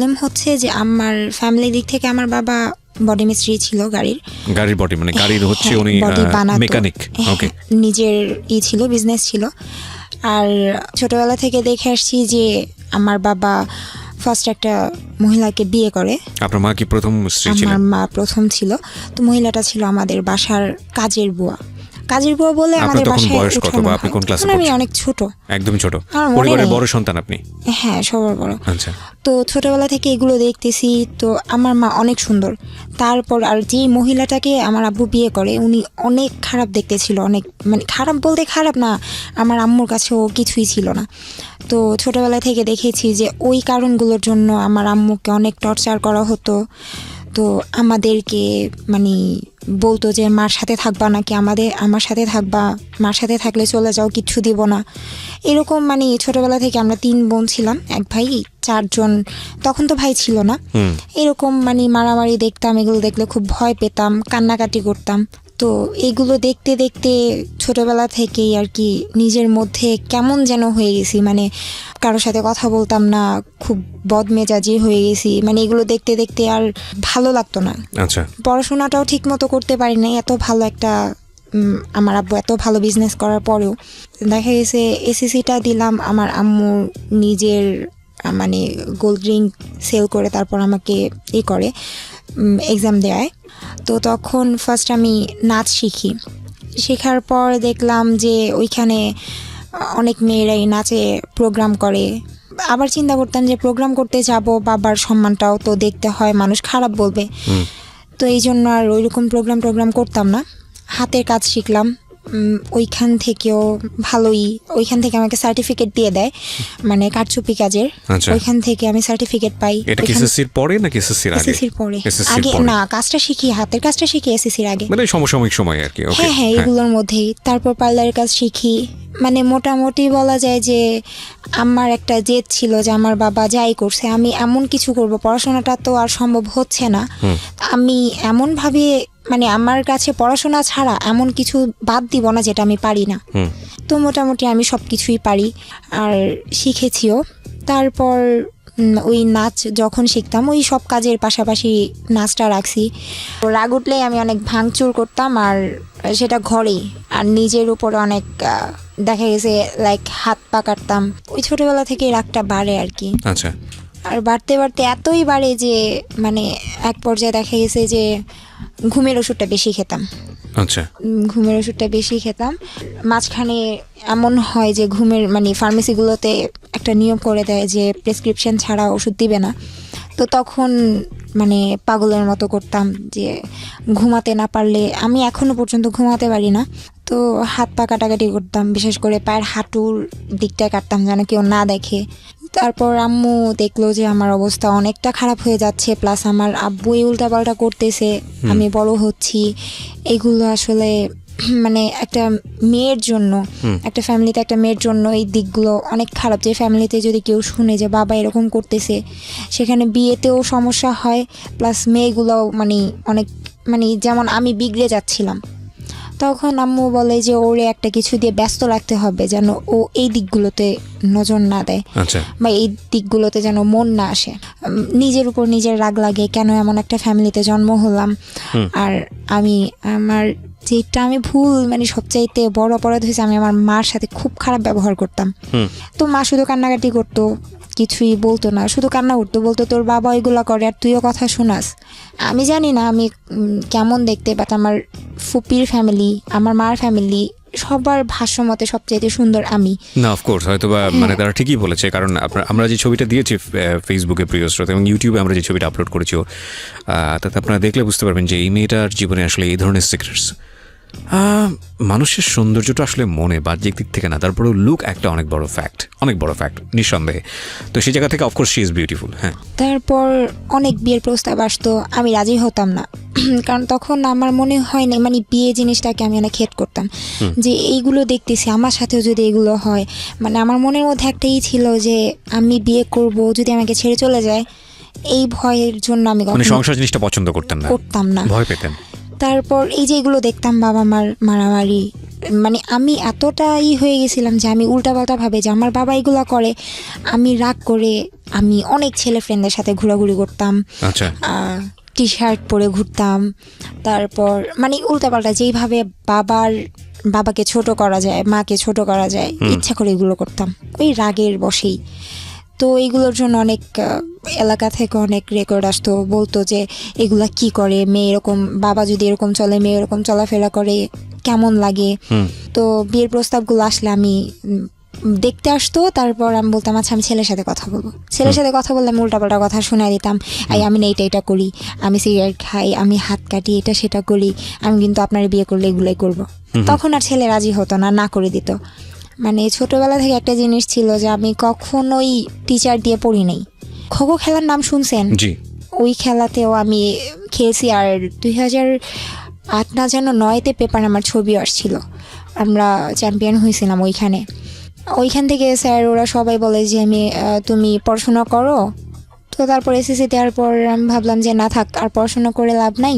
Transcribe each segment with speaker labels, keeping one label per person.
Speaker 1: Problem হচ্ছে যে আমার ফ্যামিলি দিক থেকে আমার বাবা বডি মিস্ত্রি ছিল, গাড়ির
Speaker 2: বডি মানে গাড়ির হচ্ছে উনি মেকানিক। ওকে,
Speaker 1: নিজের ছিল, বিজনেস ছিল। আর ছোটবেলা থেকে দেখে আসছি যে আমার বাবা ফার্স্ট একটা মহিলাকে বিয়ে করে।
Speaker 2: আপনার মা কি প্রথম স্ত্রী ছিলেন?
Speaker 1: আমার মা প্রথম ছিল। তো মহিলাটা ছিল আমাদের বাসার কাজের বুয়া বলে আমাদের বাসায়।
Speaker 2: বয়স কত বা আপনি কোন ক্লাসে পড়ছেন?
Speaker 1: আমি অনেক ছোট,
Speaker 2: একদমই ছোট। পরিবারের বড় সন্তান আপনি?
Speaker 1: হ্যাঁ, সবার বড়।
Speaker 2: আচ্ছা।
Speaker 1: তো ছোটবেলা থেকে এগুলো দেখতেছি। তো আমার মা অনেক সুন্দর। তারপর আর যে মহিলাটাকে আমার আব্বু বিয়ে করে উনি অনেক খারাপ দেখতে ছিল, অনেক মানে খারাপ বলতে খারাপ না, আমার আম্মুর কাছে ও কিছুই ছিল না। তো ছোটবেলা থেকে দেখেছি যে ওই কারণগুলোর জন্য আমার আম্মুকে অনেক টর্চার করা হতো। তো আমাদেরকে মানে বলতো যে মার সাথে থাকবা নাকি আমার সাথে থাকবা, মার সাথে থাকলে চলে যাও, কিচ্ছু দিব না, এরকম। মানে ছোটবেলা থেকে আমরা 3 বোন ছিলাম, এক ভাই, 4 জন। তখন তো ভাই ছিল না। এরকম মানে মারামারি দেখতাম, এগুলো দেখলে খুব ভয় পেতাম, কান্নাকাটি করতাম। তো এগুলো দেখতে দেখতে ছোটবেলা থেকেই আর কি নিজের মধ্যে কেমন যেন হয়ে গেছি, মানে কারোর সাথে কথা বলতাম না, খুব বদমেজাজি হয়ে গেছি। মানে এগুলো দেখতে দেখতে আর ভালো লাগতো না।
Speaker 2: আচ্ছা।
Speaker 1: পড়াশোনাটাও ঠিক মতো করতে পারি না। এত ভালো একটা আমার আব্বু এত ভালো বিজনেস করার পরেও দেখা গেছে এসএসসিটা দিলাম আমার আম্মুর নিজের মানে গোল্ড রিং সেল করে তারপর আমাকে করে এক্সাম দেয়। তো তখন ফার্স্ট আমি নাচ শেখার পর দেখলাম যে ওইখানে অনেক মেয়েরাই নাচে প্রোগ্রাম করে। আবার চিন্তা করতাম যে প্রোগ্রাম করতে যাব, বাবার সম্মানটাও তো দেখতে হয়, মানুষ খারাপ বলবে। তো এই জন্য আর ওইরকম প্রোগ্রাম করতাম না। হাতের কাজ শিখলাম ওইখান থেকেও ভালোই। ওইখান থেকে আমাকে সার্টিফিকেট দিয়ে দেয়, মানে কারচুপি কাজের। ওইখান থেকে আমি সার্টিফিকেট পাই।
Speaker 2: এটা কি এসএসসির পরে নাকি এসএসসির আগে?
Speaker 1: এসএসসির পরে। আগে না, কাজটা শিখি, হাতের কাজটা শিখি এসএসসির আগে,
Speaker 2: মানে সমসাময়িক সময় আর কি। ওকে,
Speaker 1: হ্যাঁ, এগুলোর মধ্যেই। তারপর পার্লারের কাজ শিখি। মানে মোটামুটি বলা যায় যে আমার একটা জেদ ছিল যে আমার বাবা যাই করছে আমি এমন কিছু করব, পড়াশোনাটা তো আর সম্ভব হচ্ছে না। আমি এমনভাবে মানে আমার কাছে পড়াশোনা ছাড়া এমন কিছু বাদ দিব না যেটা আমি পারি না। তো মোটামুটি আমি সব কিছুই পারি আর শিখেছিও। তারপর ওই নাচ যখন শিখতাম ওই সব কাজের পাশাপাশি নাচটা রাখছি। রাগ উঠলেই আমি অনেক ভাঙচুর করতাম, আর সেটা ঘরেই। আর নিজের উপর অনেক দেখা গেছে লাইক হাত পা কাটতাম। ওই ছোটবেলা থেকে রাগটা বাড়ে আর কি।
Speaker 2: আচ্ছা।
Speaker 1: আর বাড়তে বাড়তে এতই বাড়ে যে মানে এক পর্যায়ে দেখা গেছে যে ঘুমের ওষুধটা বেশি খেতাম।
Speaker 2: আচ্ছা।
Speaker 1: ঘুমের ওষুধটা বেশি খেতাম। মাঝখানে এমন হয় যে ঘুমের মানে ফার্মেসিগুলোতে একটা নিয়ম করে দেয় যে প্রেসক্রিপশন ছাড়া ওষুধ দিবে না। তো তখন মানে পাগলের মতো করতাম যে ঘুমাতে না পারলে, আমি এখনো পর্যন্ত ঘুমাতে পারি না। তো হাত পা কাটাকাটি করতাম, বিশেষ করে পায়ের হাঁটুর দিকটায় কাটতাম যেন কেউ না দেখে। তারপর আম্মু দেখলো যে আমার অবস্থা অনেকটা খারাপ হয়ে যাচ্ছে, প্লাস আমার আব্বু এই উল্টাপাল্টা করতেছে, আমি বড় হচ্ছি। এগুলো আসলে মানে একটা মেয়ের জন্য, একটা ফ্যামিলিতে একটা মেয়ের জন্য এই দিকগুলো অনেক খারাপ। যে ফ্যামিলিতে যদি কেউ শুনে যে বাবা এরকম করতেছে, সেখানে বিয়েতেও সমস্যা হয়, প্লাস মেয়েগুলোও মানে অনেক মানে যেমন আমি বিগড়ে যাচ্ছিলাম। তখন আম্মু বলে যে ওরে একটা কিছু দিয়ে ব্যস্ত রাখতে হবে যেন ও এই দিকগুলোতে নজর না দেয়, বা এই দিকগুলোতে যেন মন না আসে। নিজের উপর নিজের রাগ লাগে, কেন এমন একটা ফ্যামিলিতে জন্ম হলাম। আর আমার যেটা আমি ভুল মানে সবচাইতে বড় অপরাধ হয়েছে, আমি আমার মার সাথে খুব খারাপ ব্যবহার করতাম। তো মা শুধু কান্নাকাটি করতো, কিছুই বলতো না, শুধু কান্না করতো, বলতো তোর বাবা এগুলো করে আর তুইও কথা শোনাস। আমি জানি না আমি কেমন দেখতে, বাট আমার ফুপির ফ্যামিলি, আমার মার ফ্যামিলি সবার ভাষ্যমতে সবচেয়ে সুন্দর আমি।
Speaker 2: না, অফকোর্স হয়তো বা মানে তারা ঠিকই বলেছে, কারণ আমরা যে ছবিটা দিয়েছি ফেসবুকে প্রিয় শ্রোতা এবং ইউটিউবে আমরা যে ছবিটা আপলোড করেছি তাতে আপনারা দেখলে বুঝতে পারবেন যে এই মেয়েটার জীবনে আসলে এই ধরনের সিক্রেটস। মানুষের সৌন্দর্যটা আসলে মনে বাহ্যিক দিক থেকে না, তারপরেও লুক একটা অনেক বড় ফ্যাক্ট নিঃসন্দেহে। তো সেই জায়গা থেকে অফকোর্স শি ইজ বিউটিফুল। হ্যাঁ,
Speaker 1: তারপর অনেক বিয়ের প্রস্তাব আসতো, আমি রাজি হতাম না, কারণ তখন আমার মনে হয় না মানে বিয়ে জিনিসটাকে আমি অনেক হেট করতাম, যে এইগুলো দেখতেছি আমার সাথেও যদি এগুলো হয়, মানে আমার মনের মধ্যে একটাই ছিল যে আমি বিয়ে করব যদি আমাকে ছেড়ে চলে যায়, এই ভয়ের জন্য আমি
Speaker 2: সংসার জিনিসটা পছন্দ করতাম না, ভয় পেতেন।
Speaker 1: তারপর এই যে এগুলো দেখতাম, বাবা মার মারামারি, মানে আমি এতটাই হয়ে গেছিলাম যে আমি উল্টাপাল্টা ভাবে যে আমার বাবা এগুলো করে, আমি রাগ করে আমি অনেক ছেলে ফ্রেন্ডদের সাথে ঘোরাঘুরি করতাম,
Speaker 2: আচ্ছা।
Speaker 1: টি শার্ট পরে ঘুরতাম, তারপর মানে উল্টাপাল্টা যেইভাবে বাবাকে ছোট করা যায়, মাকে ছোট করা যায়, ইচ্ছা করে এগুলো করতাম ওই রাগের বশেই। তো এইগুলোর জন্য অনেক এলাকা থেকে অনেক রেকর্ড আসতো, বলতো যে এগুলা কি করে মেয়ে, এরকম বাবা যদি এরকম চলে, মেয়ে এরকম চলাফেরা করে কেমন লাগে। তো বিয়ের প্রস্তাবগুলো আসলে আমি দেখতে আসতো, তারপর আমি বলতাম আচ্ছা আমি ছেলের সাথে কথা বলবো। ছেলের সাথে কথা বললে আমি উল্টাপাল্টা কথা শোনাই দিতাম, আমি না এটা করি, আমি সিগারেট খাই, আমি হাত কাটি, এটা সেটা করি, আমি কিন্তু আপনার বিয়ে করলে এগুলোই করবো। তখন আর ছেলে রাজি হতো না, না করে দিত। মানে ছোটবেলা থেকে একটা জিনিস ছিল যে আমি কখনোই টিচার দিয়ে পড়ি নাই। খো খেলার নাম শুনছেন?
Speaker 2: জি।
Speaker 1: ওই খেলাতেও আমি খেলছি। আর 2008 না যেন 9-তে পেপার আমার ছবি আসছিল, আমরা চ্যাম্পিয়ন হয়েছিলাম ওইখান থেকে স্যার ওরা সবাই বলে যে আমি তুমি পড়াশোনা করো। তো তারপর এসএসসি দেওয়ার পর আমি ভাবলাম যে না থাক, আর পড়াশোনা করে লাভ নাই,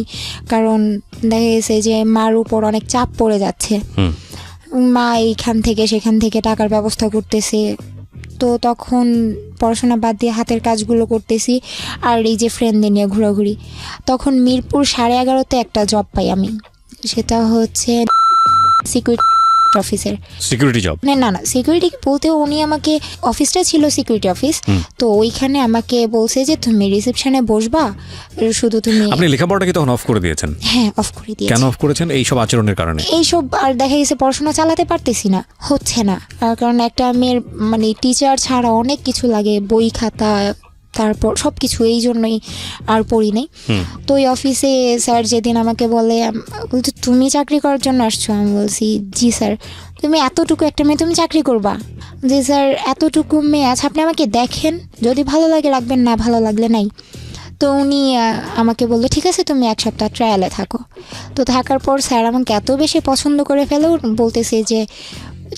Speaker 1: কারণ দেখা গেছে যে মার উপর অনেক চাপ পড়ে যাচ্ছে। মা এইখান থেকে সেখান থেকে টাকার ব্যবস্থা করতেছে, তো তখন পড়াশোনা বাদ দিয়ে হাতের কাজগুলো করতেছি আর এই যে ফ্রেন্ডদের নিয়ে ঘোরাঘুরি। তখন মিরপুর 11:30-তে একটা জব পাই আমি, সেটা হচ্ছে সিকিউরিটি অফিসের।
Speaker 2: Security job?
Speaker 1: না সিকিউরিটি বলতে উনি আমাকে, অফিসটা ছিল সিকিউরিটি অফিস, তো ওইখানে আমাকে বলছে যে তুমি রিসেপশনে বসবা, শুধু তুমি।
Speaker 2: আপনি লেখাপড়াটা কি তখন অফ করে দিয়েছেন?
Speaker 1: হ্যাঁ, অফ করে দিয়েছি।
Speaker 2: কেন অফ করেছেন? এই সব আচরণের কারণে?
Speaker 1: এইসব আর দেখা গেছে পড়াশোনা চালাতে পারতেছি না, হচ্ছে না। আর কারণ একটা মেয়ের মানে টিচার ছাড়া অনেক কিছু লাগে, বই খাতা, তারপর সব কিছু, এই জন্যই আর পড়ি নাই। তো ওই অফিসে স্যার যেদিন আমাকে বলে, বলছে তুমি চাকরি করার জন্য আসছো? আমি বলছি জি স্যার। তুমি এতটুকু একটা মেয়ে, তুমি চাকরি করবা? জি স্যার, এতটুকু মেয়ে আছে, আপনি আমাকে দেখেন, যদি ভালো লাগে রাখবেন, না ভালো লাগলে নাই। তো উনি আমাকে বললো ঠিক আছে তুমি 1 সপ্তাহ ট্রায়ালে থাকো। তো থাকার পর স্যার আমাকে এত বেশি পছন্দ করে ফেলো, বলতেছে যে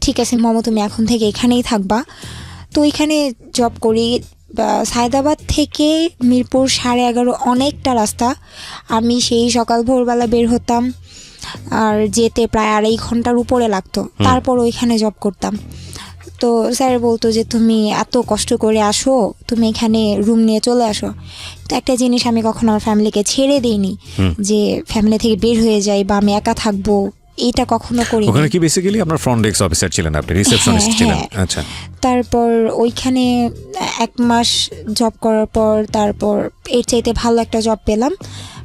Speaker 1: ঠিক আছে মমো তুমি এখন থেকে এখানেই থাকবা। তো এখানে জব করি। সায়দাবাদ থেকে মিরপুর 11:30 অনেকটা রাস্তা। আমি সেই সকাল ভোরবেলা বের হতাম, আর যেতে প্রায় 2.5 ঘন্টার উপরে লাগতো, তারপর ওইখানে জব করতাম। তো স্যার বলতো যে তুমি এত কষ্ট করে আসো, তুমি এখানে রুম নিয়ে চলে আসো। তো একটা জিনিস আমি কখনো আমার ফ্যামিলিকে ছেড়ে দিইনি, যে ফ্যামিলি থেকে বের হয়ে যাই বা আমি একা থাকবো, এটা কখনো করি।
Speaker 2: ওখানে কি বেসিক্যালি আপনার ফ্রন্ট ডেস্ক অফিসার ছিলেন আপনি, রিসেপশনিস্ট ছিলেন? আচ্ছা।
Speaker 1: তারপর ওইখানে 1 মাস জব করার পর তারপর এর চাইতে ভালো একটা জব পেলাম।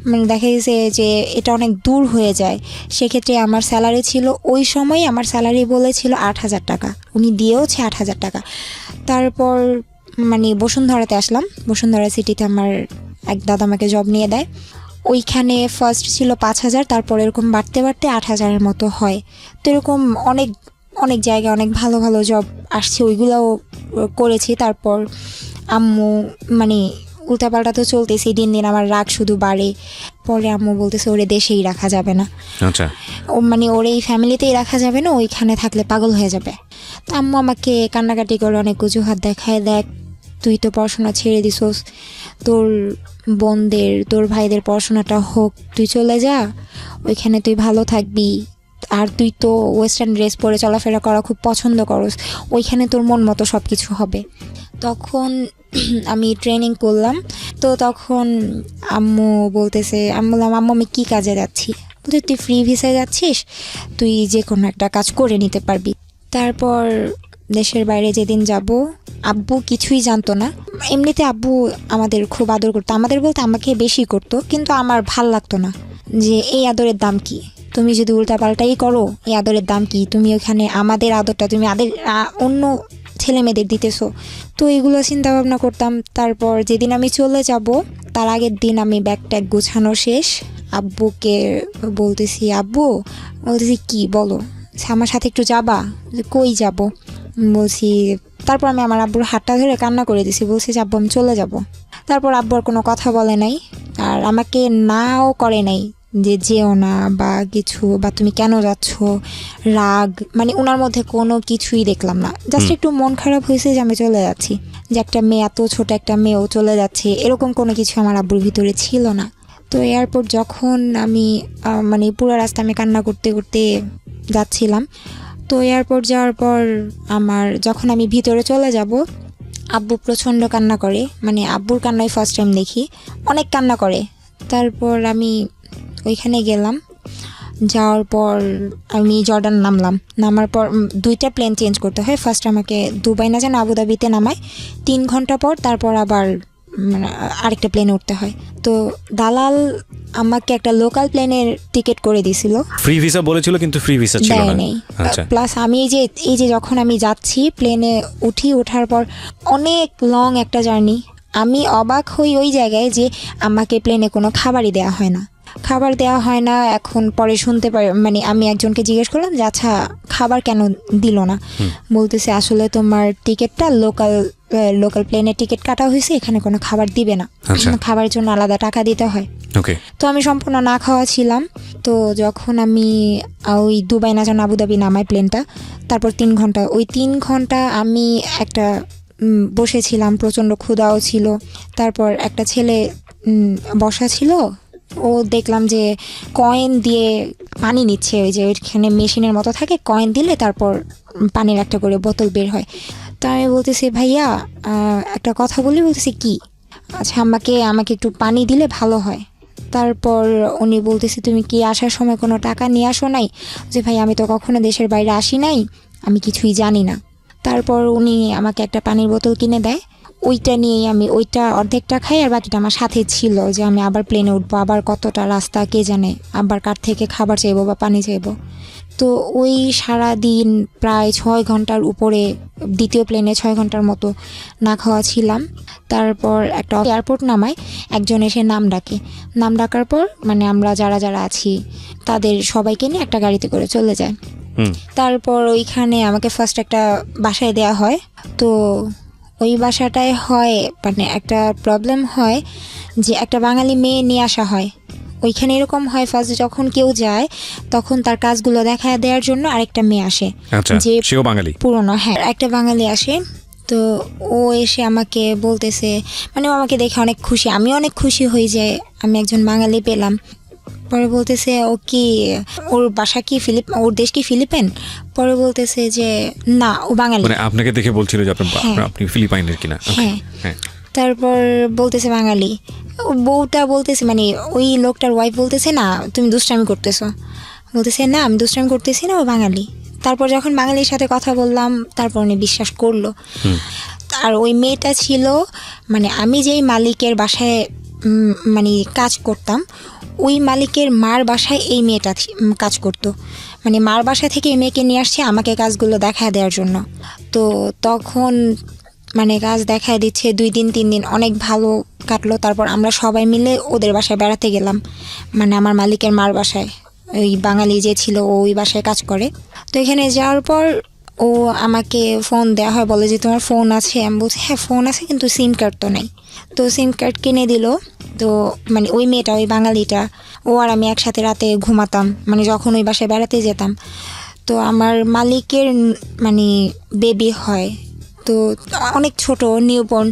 Speaker 1: মানে দেখা গেছে যে এটা অনেক দূর হয়ে যায়, সেক্ষেত্রে আমার স্যালারি ছিল ওই সময়, আমার স্যালারি বলেছিল 8,000 টাকা, উনি দিয়েওছে 8,000 টাকা। তারপর মানে বসুন্ধরাতে আসলাম, বসুন্ধরা সিটিতে আমার এক দাদা আমাকে জব নিয়ে দেয়। ওইখানে ফার্স্ট ছিল 5,000, তারপর এরকম বাড়তে বাড়তে 8,000-এর মতো হয়। তো এরকম অনেক অনেক জায়গায় অনেক ভালো ভালো জব আসছে, ওইগুলোও করেছি। তারপর আম্মু মানে উল্টাপাল্টা তো চলতেছি, দিন দিন আমার রাগ শুধু বাড়ে। পরে আম্মু বলতেছে ওরে দেশেই রাখা যাবে না,
Speaker 2: আচ্ছা,
Speaker 1: ও মানে ওরে এই ফ্যামিলিতেই রাখা যাবে না, ওইখানে থাকলে পাগল হয়ে যাবে। তো আম্মু আমাকে কান্নাকাটি করে অনেক অজুহাত দেখায়, দেখ তুই তো পড়াশোনা ছেড়ে দিছোস, তোর বোনদের তোর ভাইদের পড়াশোনাটা হোক, তুই চলে যা, ওইখানে তুই ভালো থাকবি। আর তুই তো ওয়েস্টার্ন ড্রেস পরে চলাফেরা করা খুব পছন্দ করস, ওইখানে তোর মন মতো সব কিছু হবে। তখন আমি ট্রেনিং করলাম, তো তখন আম্মু বলতেছে, আমি বললাম আম্মু আমি কী কাজে যাচ্ছি? বলতে তুই ফ্রি ভিসায় যাচ্ছিস, তুই যে কোনো একটা কাজ করে নিতে পারবি। তারপর দেশের বাইরে যেদিন যাব, আব্বু কিছুই জানতো না। এমনিতে আব্বু আমাদের খুব আদর করতো, আমাদের বলতে আমাকে বেশি করতো, কিন্তু আমার ভাল লাগতো না যে এই আদরের দাম কি, তুমি যদি উল্টাপাল্টাই করো এই আদরের দাম কি, তুমি ওখানে আমাদের আদরটা তুমি অন্য ছেলে মেয়েদের দিতেছো। তো এগুলো চিন্তা ভাবনা করতাম। তারপর যেদিন আমি চলে যাব তার আগের দিন আমি ব্যাগ ট্যাগ গোছানো শেষ, আব্বুকে বলতেছি, আব্বু বলতেছি কি বলো, আমার সাথে একটু যাবা? কই যাব? বলছি, তারপর আমি আমার আব্বুর হাতটা ধরে কান্না করে দিছি, বলছি যে আব্বু আমি চলে যাব। তারপর আব্বু আর কোনো কথা বলে নাই, আর আমাকে নাও করে নাই যে যেও না বা কিছু, বা তুমি কেন যাচ্ছ, রাগ, মানে ওনার মধ্যে কোনো কিছুই দেখলাম না। জাস্ট একটু মন খারাপ হয়েছে যে আমি চলে যাচ্ছি, যে একটা মেয়ে, এত ছোট একটা মেয়েও চলে যাচ্ছে, এরকম কোনো কিছু আমার আব্বুর ভিতরে ছিল না। তো এয়ারপোর্ট যখন আমি মানে পুরো রাস্তা আমি কান্না করতে করতে যাচ্ছিলাম। তো এয়ারপোর্ট যাওয়ার পর যখন আমি ভিতরে চলে যাব, আব্বু প্রচণ্ড কান্না করে, মানে আব্বুর কান্নাই ফার্স্ট টাইম দেখি, অনেক কান্না করে। তারপর আমি ওইখানে গেলাম, যাওয়ার পর আমি জর্ডান নামার পর 2টা প্লেন চেঞ্জ করতে হয়। ফার্স্ট আমাকে দুবাই না যেন আবুধাবিতে নামায়, 3 ঘন্টা পর তারপর আবার আরেকটা প্লেনে উঠতে হয়। তো দালাল আমাকে একটা লোকাল প্লেনের টিকিট করে দিয়েছিল,
Speaker 2: ফ্রি ভিসা বলেছিল কিন্তু ফ্রি ভিসা ছিল না।
Speaker 1: নেই।
Speaker 2: আচ্ছা,
Speaker 1: প্লাস আমি এই যে যখন আমি যাচ্ছি প্লেনে ওঠার পর অনেক লং একটা জার্নি, আমি অবাক হই ওই জায়গায় যে আমাকে প্লেনে কোনো খাবারই দেওয়া হয় না। এখন পরে শুনতে পারি, মানে আমি একজনকে জিজ্ঞেস করলাম যে আচ্ছা খাবার কেন দিল না, বলতেছে আসলে তোমার টিকিটটা লোকাল প্লেনের টিকিট কাটা হয়েছে, এখানে কোনো খাবার দিবে না, খাবারের জন্য আলাদা টাকা দিতে হয়।
Speaker 2: ওকে।
Speaker 1: তো আমি সম্পূর্ণ না খাওয়া ছিলাম। তো যখন আমি ওই দুবাই না যেন আবুধাবি নামাই প্লেনটা, তারপর 3 ঘন্টা আমি একটা বসেছিলাম, প্রচণ্ড ক্ষুধাও ছিল। তারপর একটা ছেলে বসা ছিল, ও দেখলাম যে কয়েন দিয়ে পানি নিচ্ছে, ওই যে ওইখানে মেশিনের মতো থাকে, কয়েন দিলে তারপর পানির একটা করে বোতল বের হয়। তো আমি বলতেছি ভাইয়া একটা কথা বলি, বলতেছি কি, আচ্ছা আমাকে একটু পানি দিলে ভালো হয়। তারপর উনি বলতেছে তুমি কি আসার সময় কোনো টাকা নিয়ে আসো নাই? যে ভাই আমি তো কখনো দেশের বাইরে আসি নাই, আমি কিছুই জানি না। তারপর উনি আমাকে একটা পানির বোতল কিনে দেয়, ওইটা নিয়েই আমি ওইটা অর্ধেকটা খাই, আর বাকিটা আমার সাথে ছিল যে আমি আবার প্লেনে উঠবো, আবার কতটা রাস্তা কে জানে, আবার কার থেকে খাবার চাইবো বা পানি চাইবো। তো ওই সারাদিন প্রায় 6 ঘন্টার উপরে, দ্বিতীয় প্লেনে 6 ঘন্টার মতো না খাওয়া ছিলাম। তারপর একটা এয়ারপোর্ট নামায়, একজন এসে নাম ডাকার পর মানে আমরা যারা আছি তাদের সবাইকে নিয়ে একটা গাড়িতে করে চলে যায়। তারপর ওইখানে আমাকে ফার্স্ট একটা বাসায় দেয়া হয়। তো ওই বাসাটায় হয় মানে একটা প্রবলেম হয় যে একটা বাঙালি মেয়ে নিয়ে আসা হয়। ওইখানে এরকম হয় ফার্স্ট যখন কেউ যায় তখন তার কাজগুলো দেখা দেওয়ার জন্য আরেকটা মেয়ে আসে,
Speaker 2: যে সেও বাঙালি,
Speaker 1: পুরনো, হ্যাঁ একটা বাঙালি আসে। তো ও এসে আমাকে বলতেছে, মানে ও আমাকে দেখে অনেক খুশি, আমি অনেক খুশি হই যে আমি একজন বাঙালি পেলাম। পরে বলতেছে ও কি, ওর বাসা কি ওর দেশ কি ফিলিপাইন? পরে বলতেছে যে না ও বাঙালি।
Speaker 2: মানে আপনাকে দেখে বলছিল যে আপনি ফিলিপাইনের কিনা?
Speaker 1: হ্যাঁ। তারপর বলতেছে বাঙালি। বউটা বলতেছে, মানে ওই লোকটার ওয়াইফ বলতেছে না তুমি দুষ্টামি করতেছো, বলতেছে না আমি দুষ্টামি করতেছি না, ও বাঙালি। তারপর যখন বাঙালির সাথে কথা বললাম তারপর উনি বিশ্বাস করলো। আর ওই মেয়েটা ছিল, মানে আমি যেই মালিকের বাসায় মানে কাজ করতাম, ওই মালিকের মার বাসায় এই মেয়েটা কাজ করতো, মানে মার বাসা থেকে এই মেয়েকে নিয়ে আসছে আমাকে কাজগুলো দেখা দেওয়ার জন্য। তো তখন মানে কাজ দেখায় দিচ্ছে 2 দিন 3 দিন, অনেক ভালো কাটলো। তারপর আমরা সবাই মিলে ওদের বাসায় বেড়াতে গেলাম, মানে আমার মালিকের মার বাসায়, ওই বাঙালি যে ছিল ওই বাসায় কাজ করে। তো এখানে যাওয়ার পর ও আমাকে ফোন দেওয়া হয়, বলে যে তোমার ফোন আছে? আমি বলছি হ্যাঁ ফোন আছে, কিন্তু সিম কার্ড তো নেই। তো সিম কার্ড কিনে দিল। তো মানে ওই মেয়েটা, ওই বাঙালিটা, ও আর আমি একসাথে রাতে ঘুমাতাম, মানে যখন ওই বাসায় বেড়াতে যেতাম। তো আমার মালিকের মানে বেবি হয়, তো অনেক ছোট নিউবর্ন,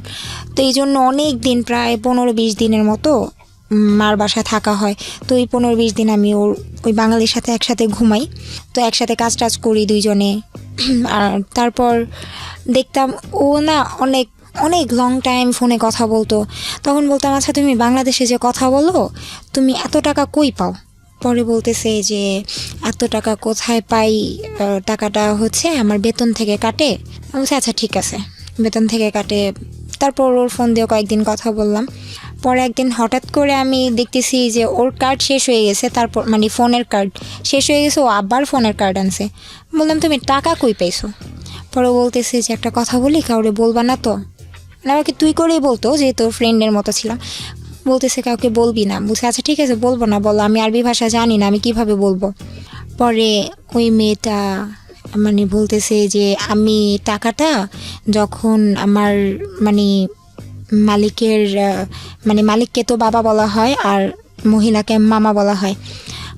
Speaker 1: তো এই জন্য অনেক দিন প্রায় 15-20 দিনের মতো মার বাসায় থাকা হয়। তো এই 15-20 দিন আমি ওই বাঙালির সাথে একসাথে ঘুমাই, তো একসাথে কাজ করি দুইজনে। আর তারপর দেখতাম ও না অনেক অনেক লং টাইম ফোনে কথা বলতো। তখন বলতাম আচ্ছা তুমি বাংলাদেশে যে কথা বলো, তুমি এত টাকা কই পাও? পরে বলতেছে যে এত টাকা কোথায় পাই, টাকাটা হচ্ছে আমার বেতন থেকে কাটে। আমি বলছি আচ্ছা ঠিক আছে, বেতন থেকে কাটে। তারপর ওর ফোন দিয়ে কয়েকদিন কথা বললাম। পরে একদিন হঠাৎ করে আমি দেখতেছি যে ওর কার্ড শেষ হয়ে গেছে, তারপর মানে ফোনের কার্ড শেষ হয়ে গেছে, ও আবার ফোনের কার্ড আনছে। বললাম তুমি টাকা কই পাইছো? পরে বলতেছে যে একটা কথা বলি, কাউরে বলবা না তো? আমাকে তুই করেই বলতো, যে তোর ফ্রেন্ডের মতো ছিলাম। বলতেছে কাউকে বলবি না। বলছে আচ্ছা ঠিক আছে বলবো না, বলো, আমি আরবি ভাষা জানি না, আমি কিভাবে বলবো? পরে ওই মেয়েটা মানে বলতেছে যে আমি টাকাটা যখন আমার মানে মালিকের মানে মালিককে তো বাবা বলা হয় আর মহিলাকে মামা বলা হয়,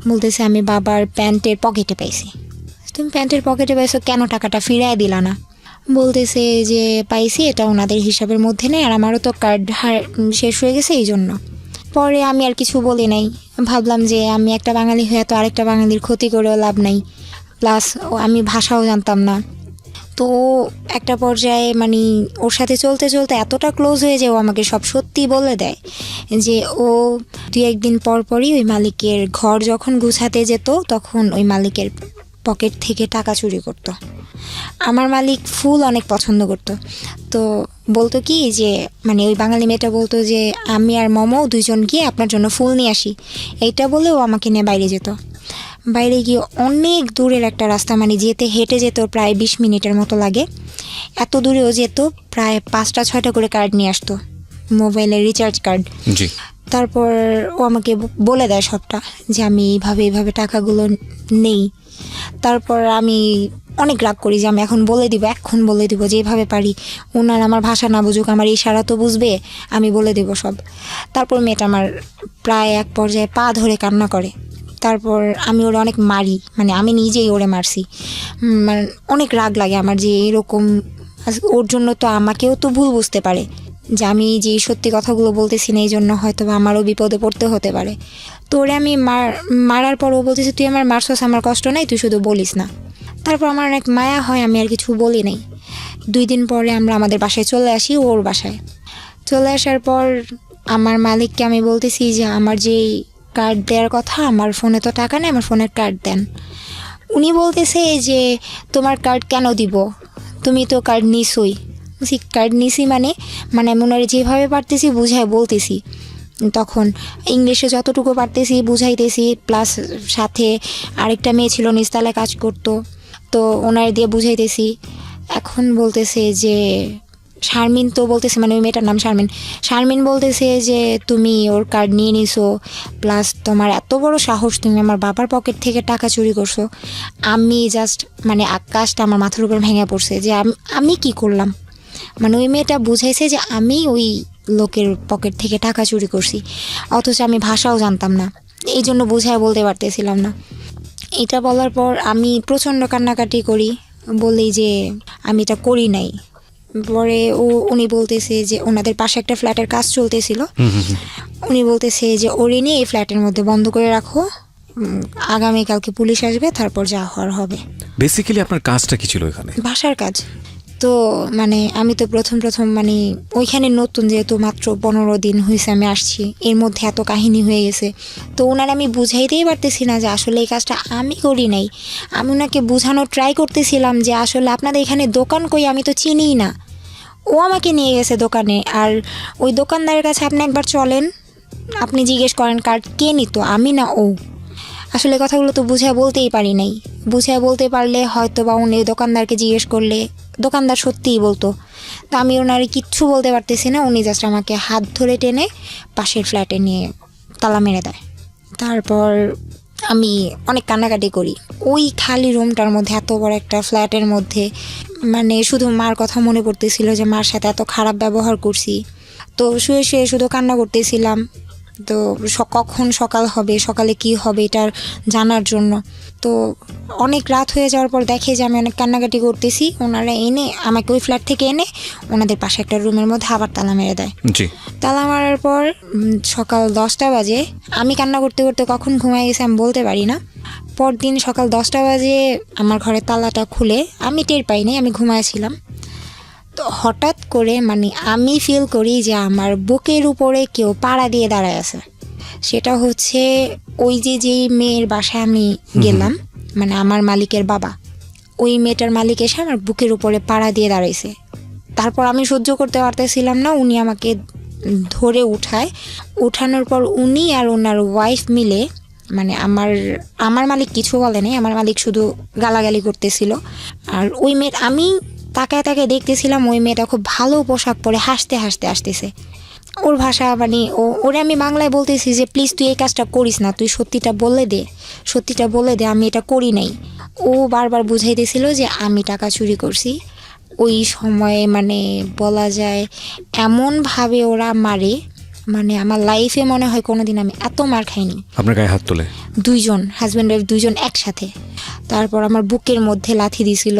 Speaker 1: বলতেছে আমি বাবার প্যান্টের পকেটে পাইছি। তুমি প্যান্টের পকেটে পাইছো কেন, টাকাটা ফিরিয়ে দিলা না? বলতেছে যে পাইছি, এটা ওনাদের হিসাবের মধ্যে নেই, আর আমারও তো কার্ড শেষ হয়ে গেছে এই জন্য। পরে আমি আর কিছু বলি নাই, ভাবলাম যে আমি একটা বাঙালি হয়ে তো আরেকটা বাঙালির ক্ষতি করেও লাভ নাই, প্লাস আমি ভাষাও জানতাম না। তো একটা পর্যায়ে মানে ওর সাথে চলতে চলতে এতটা ক্লোজ হয়ে যায়, ও আমাকে সব সত্যি বলে দেয় যে ও 2-1 দিন পর পরই ওই মালিকের ঘর যখন গুছাতে যেত তখন ওই মালিকের পকেট থেকে টাকা চুরি করতো। আমার মালিক ফুল অনেক পছন্দ করতো। তো বলতো কি যে মানে ওই বাঙালি মেয়েটা বলতো যে আমি আর মমো দুইজন গিয়ে আপনার জন্য ফুল নিয়ে আসি, এইটা বলে ও আমাকে নিয়ে বাইরে যেত। বাইরে গিয়ে অনেক দূরের একটা রাস্তা, মানে যেতে হেঁটে যেত প্রায় 20 মিনিটের মতো লাগে। এত দূরেও যেত, প্রায় 5টা-6টা করে কার্ড নিয়ে আসতো, মোবাইলের রিচার্জ কার্ড।
Speaker 2: জি।
Speaker 1: তারপর ও আমাকে বলে দেয় সবটা যে আমি এইভাবে টাকাগুলো নেই। তারপর আমি অনেক রাগ করি যে আমি এখন বলে দিব যেভাবে পারি। ওনার আমার ভাষা না বুঝুক, আমার ইশারা তো বুঝবে, আমি বলে দেব সব। তারপর মেয়েটা আমার প্রায় এক পর্যায়ে পা ধরে কান্না করে। তারপর আমি ওরে অনেক মারি, মানে আমি নিজেই ওরে মারছি। মানে অনেক রাগ লাগে আমার যে এরকম, ওর জন্য তো আমাকেও তো ভুল বুঝতে পারে যে আমি যে সত্যি কথাগুলো বলতেছি না, এই জন্য হয়তো আমারও বিপদে পড়তে হতে পারে। তো ওরে আমি মারার পর ও বলতেছে তুই আমার মারছস, আমার কষ্ট নাই, তুই শুধু বলিস না। তারপর আমার অনেক মায়া হয়, আমি আর কিছু বলি নাই। 2 দিন পরে আমরা আমাদের বাসায় চলে আসি, ওর বাসায় চলে আসার পর আমার মালিককে আমি বলতেছি যে আমার যে কার্ড দেওয়ার কথা, আমার ফোনে তো টাকা নেই, আমার ফোনের কার্ড দেন। উনি বলতেছে যে তোমার কার্ড কেন দিব, তুমি তো কার্ড নিছই। বলছি কার্ড নিছি মানে আমি ওনারে যেভাবে পারতেছি বুঝায় বলতেছি। তখন ইংলিশে যতটুকু পারতেছি বুঝাইতেছি, প্লাস সাথে আরেকটা মেয়ে ছিল নিচতলায় কাজ করতো, তো ওনার দিয়ে বুঝাইতেছি। এখন বলতেছে যে শারমিন, তো বলতেছে মানে ওই মেয়েটার নাম শারমিন বলতেছে যে তুমি ওর কার্ড নিয়ে নিছো, প্লাস তোমার এত বড় সাহস, তুমি আমার বাবার পকেট থেকে টাকা চুরি করছো। আমি জাস্ট মানে আকাশটা আমার মাথার উপর ভেঙে পড়ছে যে আমি কি করলাম। মানে ওই মেয়েটা বুঝাইছে যে আমি ওই লোকের পকেট থেকে টাকা চুরি করছি, অথচ আমি ভাষাও জানতাম না, এই জন্য বুঝায় বলতে পারতেছিলাম না। এটা বলার পর আমি প্রচণ্ড কান্নাকাটি করি, বলি যে আমি এটা করি নাই। পরে উনি বলতেছে যে ওনাদের পাশে একটা ফ্ল্যাটের কাজ চলতেছিল, উনি বলতেছে যে ওরে নিয়ে এই ফ্ল্যাটের মধ্যে বন্ধ করে রাখো, আগামীকালকে পুলিশ আসবে, তারপর যা হওয়ার হবে।
Speaker 2: বেসিক্যালি আপনার কাজটা কি ছিল এখানে?
Speaker 1: ভাষার কাজ। তো মানে আমি তো প্রথম মানে ওইখানে নতুন, যেহেতু মাত্র 15 দিন হয়েছে আমি আসছি, এর মধ্যে এত কাহিনী হয়ে গেছে। তো ওনার আমি বুঝাইতেই পারতেছি না যে আসলে এই কাজটা আমি করি নাই। আমি ওনাকে বোঝানোর ট্রাই করতেছিলাম যে আসলে আপনাদের এখানে দোকান কই, আমি তো চিনিই না। ও আমাকে নিয়ে গেছে দোকানে, আর ওই দোকানদারের কাছে আপনি একবার চলেন, আপনি জিজ্ঞেস করেন কার্ড কে নিত, আমি না ও। আসলে কথাগুলো তো বুঝায় বলতেই পারি নাই। বুঝায় বলতে পারলে হয়তো বা উনি দোকানদারকে জিজ্ঞেস করলে দোকানদার সত্যিই বলতো। তো আমি ওনার কিচ্ছু বলতে পারতেছি না, উনি জাস্ট আমাকে হাত ধরে টেনে পাশের ফ্ল্যাটে নিয়ে তালা মেরে দেয়। তারপর আমি অনেক কান্নাকাটি করি। ওই খালি রুমটার মধ্যে, এত বড় একটা ফ্ল্যাটের মধ্যে, মানে শুধু মার কথা মনে পড়তেছিল যে মার সাথে এত খারাপ ব্যবহার করছি। তো শুয়ে শুয়ে শুধু কান্না করতেছিলাম। তো কখন সকাল হবে, সকালে কি হবে এটার জানার জন্য। তো অনেক রাত হয়ে যাওয়ার পর দেখে যে আমি অনেক কান্নাকাটি করতেছি, ওনারা এনে আমাকে ওই ফ্ল্যাট থেকে এনে ওনাদের পাশে একটা রুমের মধ্যে আবার তালা মেরে দেয়।
Speaker 2: জি।
Speaker 1: তালা মারার পর সকাল 10টা বাজে, আমি কান্না করতে করতে কখন ঘুমাই গেছে আমি বলতে পারি না। পরদিন সকাল 10টা বাজে আমার ঘরের তালাটা খুলে, আমি টের পাইনি, আমি ঘুমাইছিলাম। তো হঠাৎ করে মানে আমি ফিল করি যে আমার বুকের উপরে কেউ পাড়া দিয়ে দাঁড়ায় আছে। সেটা হচ্ছে ওই যেই মেয়ের বাসায় আমি গেলাম, মানে আমার মালিকের বাবা, ওই মেয়েটার মালিক এসে আমার বুকের উপরে পাড়া দিয়ে দাঁড়াইছে। তারপর আমি সহ্য করতে পারতেছিলাম না, উনি আমাকে ধরে উঠানোর পর উনি আর ওনার ওয়াইফ মিলে, মানে আমার মালিক কিছু বলে নাই, আমার মালিক শুধু গালাগালি করতেছিল। আর ওই মেয়ে, আমি তাকায় দেখতেছিলাম ওই মেয়েটা খুব ভালো পোশাক পরে হাসতে আসতেছে। ওর ভাষা মানে ওরে আমি বাংলায় বলতেছি যে প্লিজ তুই এই কাজটা করিস না, তুই সত্যিটা বলে দে আমি এটা করি নাই। ও বারবার বুঝাইতেছিল যে আমি টাকা চুরি করছি। ওই সময়ে মানে বলা যায় এমনভাবে ওরা মারে, মানে আমার লাইফে মনে হয় কোনোদিন আমি এত মার খাইনি।
Speaker 2: আপনার গায়ে হাত তোলে?
Speaker 1: 2জন, হাজব্যান্ড ওয়াইফ 2জন একসাথে। তারপর আমার বুকের মধ্যে লাথি দিছিল।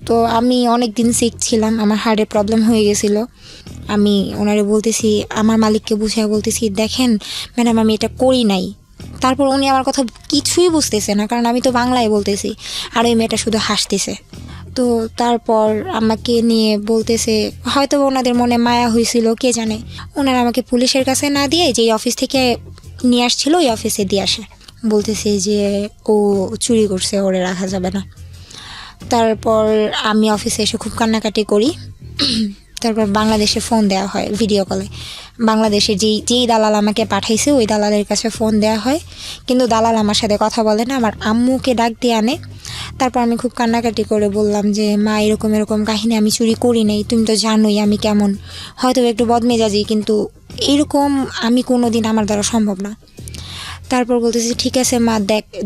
Speaker 1: তো আমি অনেক দিন সিক ছিলাম, আমার হার্টের প্রবলেম হয়ে গেছিলো। আমি ওনারে বলতেছি, আমার মালিককে বুঝিয়ে বলতেছি দেখেন ম্যাডাম আমি এটা করি নাই, তারপর উনি আমার কথা কিছুই বুঝতেছে না, কারণ আমি তো বাংলায় বলতেছি, আর ওই মেয়েটা শুধু হাসতেছে। তো তারপর আমাকে নিয়ে বলতেছে, হয়তো ওনাদের মনে মায়া হয়েছিল, কে জানে, ওনারা আমাকে পুলিশের কাছে না দিয়ে যে অফিস থেকে নিয়ে আসছিল ওই অফিসে দিয়ে আসে, বলতেছে যে ও চুরি করছে, ওরে রাখা যাবে না। তারপর আমি অফিসে এসে খুব কান্নাকাটি করি। তারপর বাংলাদেশে ফোন দেওয়া হয় ভিডিও কলে। বাংলাদেশে যেই দালাল আমাকে পাঠাইছে ওই দালালের কাছে ফোন দেওয়া হয়, কিন্তু দালাল আমার সাথে কথা বলে না, আমার আম্মুকে ডাক দিয়ে আনে। তারপর আমি খুব কান্নাকাটি করে বললাম যে মা, এরকম এরকম কাহিনী, আমি চুরি করি নাই, তুমি তো জানোই আমি কেমন, হয়তো একটু বদমেজাজি, কিন্তু এরকম আমি কোনো দিন আমার দ্বারা সম্ভব না। তারপর বলতেছি ঠিক আছে মা,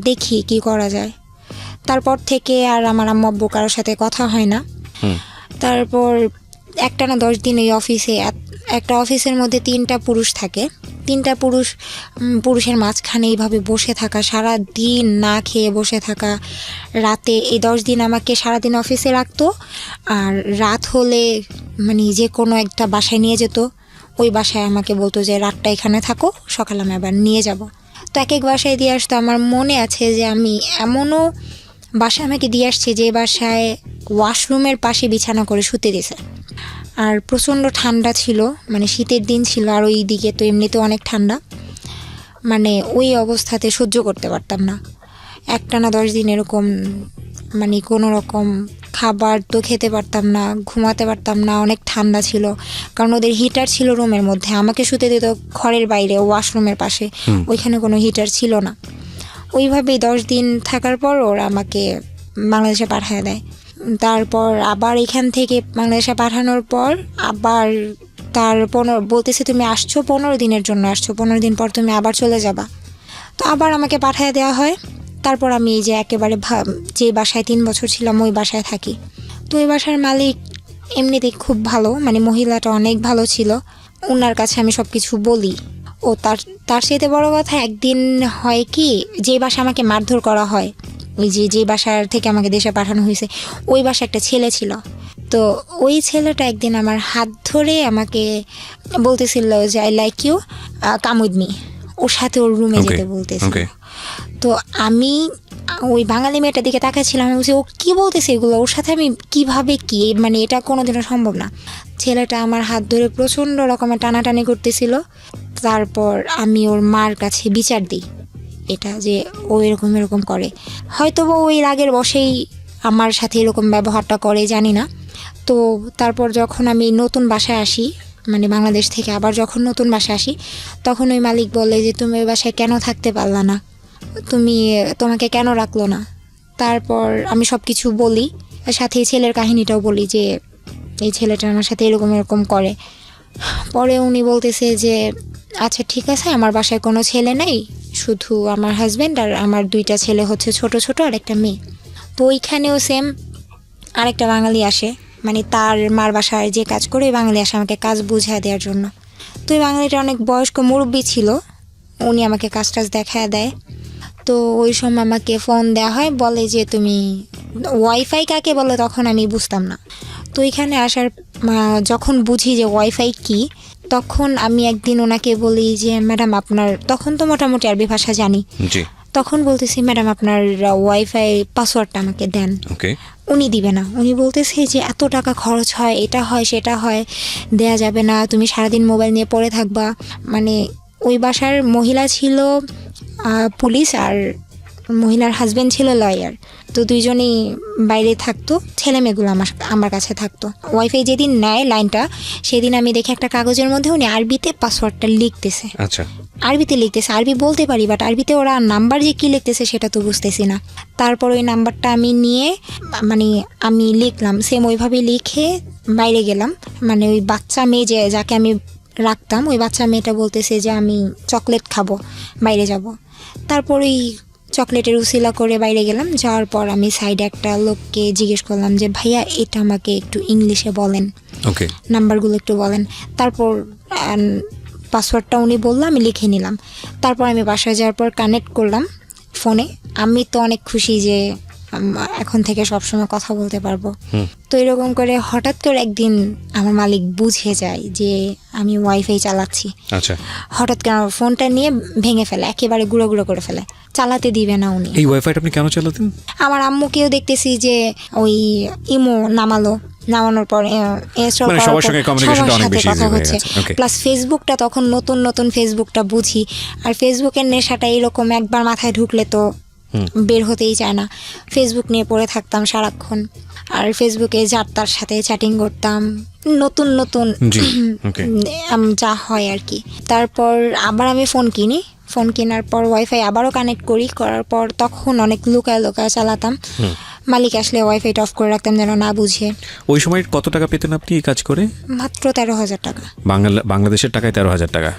Speaker 1: দেখি কি করা যায়। তারপর থেকে আর আমার আম্মু আব্বু কারোর সাথে কথা হয় না। তারপর একটানা 10 দিন এই অফিসে, একটা অফিসের মধ্যে 3টা পুরুষ থাকে, 3টা পুরুষের মাঝখানে এইভাবে বসে থাকা, সারা দিন না খেয়ে বসে থাকা। রাতে এই 10 দিন আমাকে সারাদিন অফিসে রাখতো, আর রাত হলে মানে যে কোনো একটা বাসায় নিয়ে যেত। ওই বাসায় আমাকে বলতো যে রাতটা এখানে থাকো, সকালে আমি আবার নিয়ে যাব। তো এক এক বাসায় দিয়ে আসতো। আমার মনে আছে যে আমি এমনও বাসায় আমাকে দিয়ে আসছে যে বাসায় ওয়াশরুমের পাশে বিছানা করে শুতে দিছে। আর প্রচণ্ড ঠান্ডা ছিল, মানে শীতের দিন ছিল, আর ওই দিকে তো এমনিতেও অনেক ঠান্ডা, মানে ওই অবস্থাতে সহ্য করতে পারতাম না। একটানা 10 দিন এরকম, মানে কোনো রকম খাবার তো খেতে পারতাম না, ঘুমাতে পারতাম না, অনেক ঠান্ডা ছিল। কারণ ওদের হিটার ছিল রুমের মধ্যে, আমাকে শুতে দিত ঘরের বাইরে ওয়াশরুমের পাশে, ওইখানে কোনো হিটার ছিল না। ওইভাবেই 10 দিন থাকার পর ওরা আমাকে বাংলাদেশে পাঠিয়ে দেয়। তারপর আবার এখান থেকে বাংলাদেশে পাঠানোর পর আবার বলতেছে তুমি আসছো 15 দিনের জন্য, আসছো 15 দিন পর তুমি আবার চলে যাবা। তো আবার আমাকে পাঠিয়ে দেওয়া হয়। তারপর আমি এই যে একেবারে যে বাসায় 3 বছর ছিলাম ওই বাসায় থাকি। তো ওই বাসার মালিক এমনিতেই খুব ভালো, মানে মহিলাটা অনেক ভালো ছিল, ওনার কাছে আমি সব কিছু বলি। ও তার সাথে বড় কথা, একদিন হয় কি, যে বাসা আমাকে মারধর করা হয়, ওই যে বাসার থেকে আমাকে দেশে পাঠানো হয়েছে, ওই বাসায় একটা ছেলে ছিল। তো ওই ছেলেটা একদিন আমার হাত ধরে আমাকে বলতেছিল যে I like you, come with me, ওর সাথে ওর রুমে যেতে বলতেছিল। তো আমি ওই বাঙালি মেয়েটার দিকে তাকাচ্ছিলাম, আমি বলছি ও কী বলতেছে এগুলো, ওর সাথে আমি কিভাবে কি, মানে এটা কোনোদিনও সম্ভব না। ছেলেটা আমার হাত ধরে প্রচণ্ড রকমের টানাটানি করতেছিল। তারপর আমি ওর মার কাছে বিচার দিই এটা যে ও এরকম এরকম করে, হয়তো বা ওই রাগের বশেই আমার সাথে এরকম ব্যবহারটা করে, জানি না। তো তারপর যখন আমি নতুন বাসায় আসি, মানে বাংলাদেশ থেকে আবার যখন নতুন বাসায় আসি, তখন ওই মালিক বলে যে তুমি ওই বাসায় কেন থাকতে পারলা না, তোমাকে কেন রাখলো না। তারপর আমি সব কিছু বলি, সাথে এই ছেলের কাহিনীটাও বলি যে এই ছেলেটা আমার সাথে এরকম এরকম করে। পরে উনি বলতেছে যে আচ্ছা ঠিক আছে, আমার বাসায় কোনো ছেলে নেই, শুধু আমার হাজব্যান্ড আর আমার 2টা ছেলে হচ্ছে ছোট ছোট, আর একটা মেয়ে। তো ওইখানেও সেম আরেকটা বাঙালি আসে, মানে তার মার বাসায় যে কাজ করে ওই বাঙালি আসে আমাকে কাজ বুঝিয়ে দেওয়ার জন্য। তো ওই বাঙালিটা অনেক বয়স্ক মুরব্বী ছিল, উনি আমাকে কাজ দেখায় দেয়। তো ওই সময় আমাকে ফোন দেওয়া হয়, বলে যে তুমি ওয়াইফাই কাকে বলে, তখন আমি বুঝতাম না। তো এখানে আসার যখন বুঝি যে ওয়াইফাই কি, তখন আমি একদিন ওনাকে বলি যে ম্যাডাম আপনার, তখন তো মোটামুটি আরবি ভাষা জানি, তখন বলতেছি ম্যাডাম আপনার ওয়াইফাই পাসওয়ার্ডটা আমাকে দেন। উনি দিবে না, উনি বলতেছে যে এত টাকা খরচ হয়, এটা হয় সেটা হয়, দেয়া যাবে না, তুমি সারাদিন মোবাইল নিয়ে পড়ে থাকবা। মানে ওই বাসার মহিলা ছিল পুলিশ, আর মহিলার হাজব্যান্ড ছিল লয়ার। তো দুইজনেই বাইরে থাকতো, ছেলে মেয়েগুলো আমার কাছে থাকতো। ওয়াইফাই যেদিন নেয় লাইনটা, সেদিন আমি দেখি একটা কাগজের মধ্যে উনি আরবিতে পাসওয়ার্ডটা লিখতেছে।
Speaker 2: আচ্ছা,
Speaker 1: আরবিতে লিখতেছে, আরবি বলতে পারি, বাট আরবিতে ওরা নাম্বার যে কী লিখতেছে সেটা তো বুঝতেছি না। তারপর ওই নাম্বারটা আমি নিয়ে, মানে আমি লিখলাম, সেম ওইভাবে লিখে বাইরে গেলাম। মানে ওই বাচ্চা মেয়ে যাকে আমি রাখতাম, ওই বাচ্চা মেয়েটা বলতেছে যে আমি চকলেট খাবো, বাইরে যাব। তারপর ওই চকলেটের উসিলা করে বাইরে গেলাম। যাওয়ার পর আমি সাইডে একটা লোককে জিজ্ঞেস করলাম যে ভাইয়া এটা আমাকে একটু ইংলিশে বলেন, নাম্বারগুলো একটু বলেন। তারপর পাসওয়ার্ডটা উনি বললো, আমি লিখে নিলাম। তারপর আমি বাসায় যাওয়ার পর কানেক্ট করলাম ফোনে। আমি তো অনেক খুশি যে এখন থেকে সবসময় কথা বলতে পারবো। তো এরকম করে হঠাৎ করে একদিন আমার মালিক বুঝে যায় যে আমি ওয়াইফাই চালাচ্ছি।
Speaker 2: আচ্ছা,
Speaker 1: হঠাৎ করে আমার ফোনটা নিয়ে ভেঙে ফেলে, একেবারে গুঁড়ো গুঁড়ো করে ফেলে, চালাতে দিবে না উনি।
Speaker 2: এই ওয়াইফাইটা আপনি কেন চালাতেন?
Speaker 1: আমার আম্মুকেও দেখতেছি যে ওই ইমো নামানোর পর install
Speaker 2: মানে
Speaker 1: করার
Speaker 2: সবার
Speaker 1: পর
Speaker 2: সঙ্গে communication টা
Speaker 1: সবার
Speaker 2: অনেক
Speaker 1: সাথে
Speaker 2: বেশি
Speaker 1: কথা
Speaker 2: easy হয়ে
Speaker 1: হচ্ছে।
Speaker 2: গেছে। Okay.
Speaker 1: প্লাস ফেসবুকটা তখন নতুন ফেসবুকটা বুঝি, আর ফেসবুকের নেশাটা এরকম একবার মাথায় ঢুকলে তো বের হতেই চায় না। ফেসবুক নিয়ে পড়ে থাকতাম সারাক্ষণ, আর ফেসবুকে যার তার সাথে চ্যাটিং করতাম, নতুন
Speaker 2: জি, okay.
Speaker 1: যা হয় আর কি। তারপর আবার আমি ফোন কেনার পর ওয়াইফাই আবারও কানেক্ট করার পর তখন অনেক লুকায় চালাতাম। মালিক আসলে ওয়াইফাইটা অফ করে রাখতাম যেন না বুঝে।
Speaker 2: ওই সময় কত টাকা পেতেন আপনি এই কাজ করে?
Speaker 1: মাত্র 13,000 টাকা।
Speaker 2: বাংলাদেশের টাকায় 13,000 টাকা।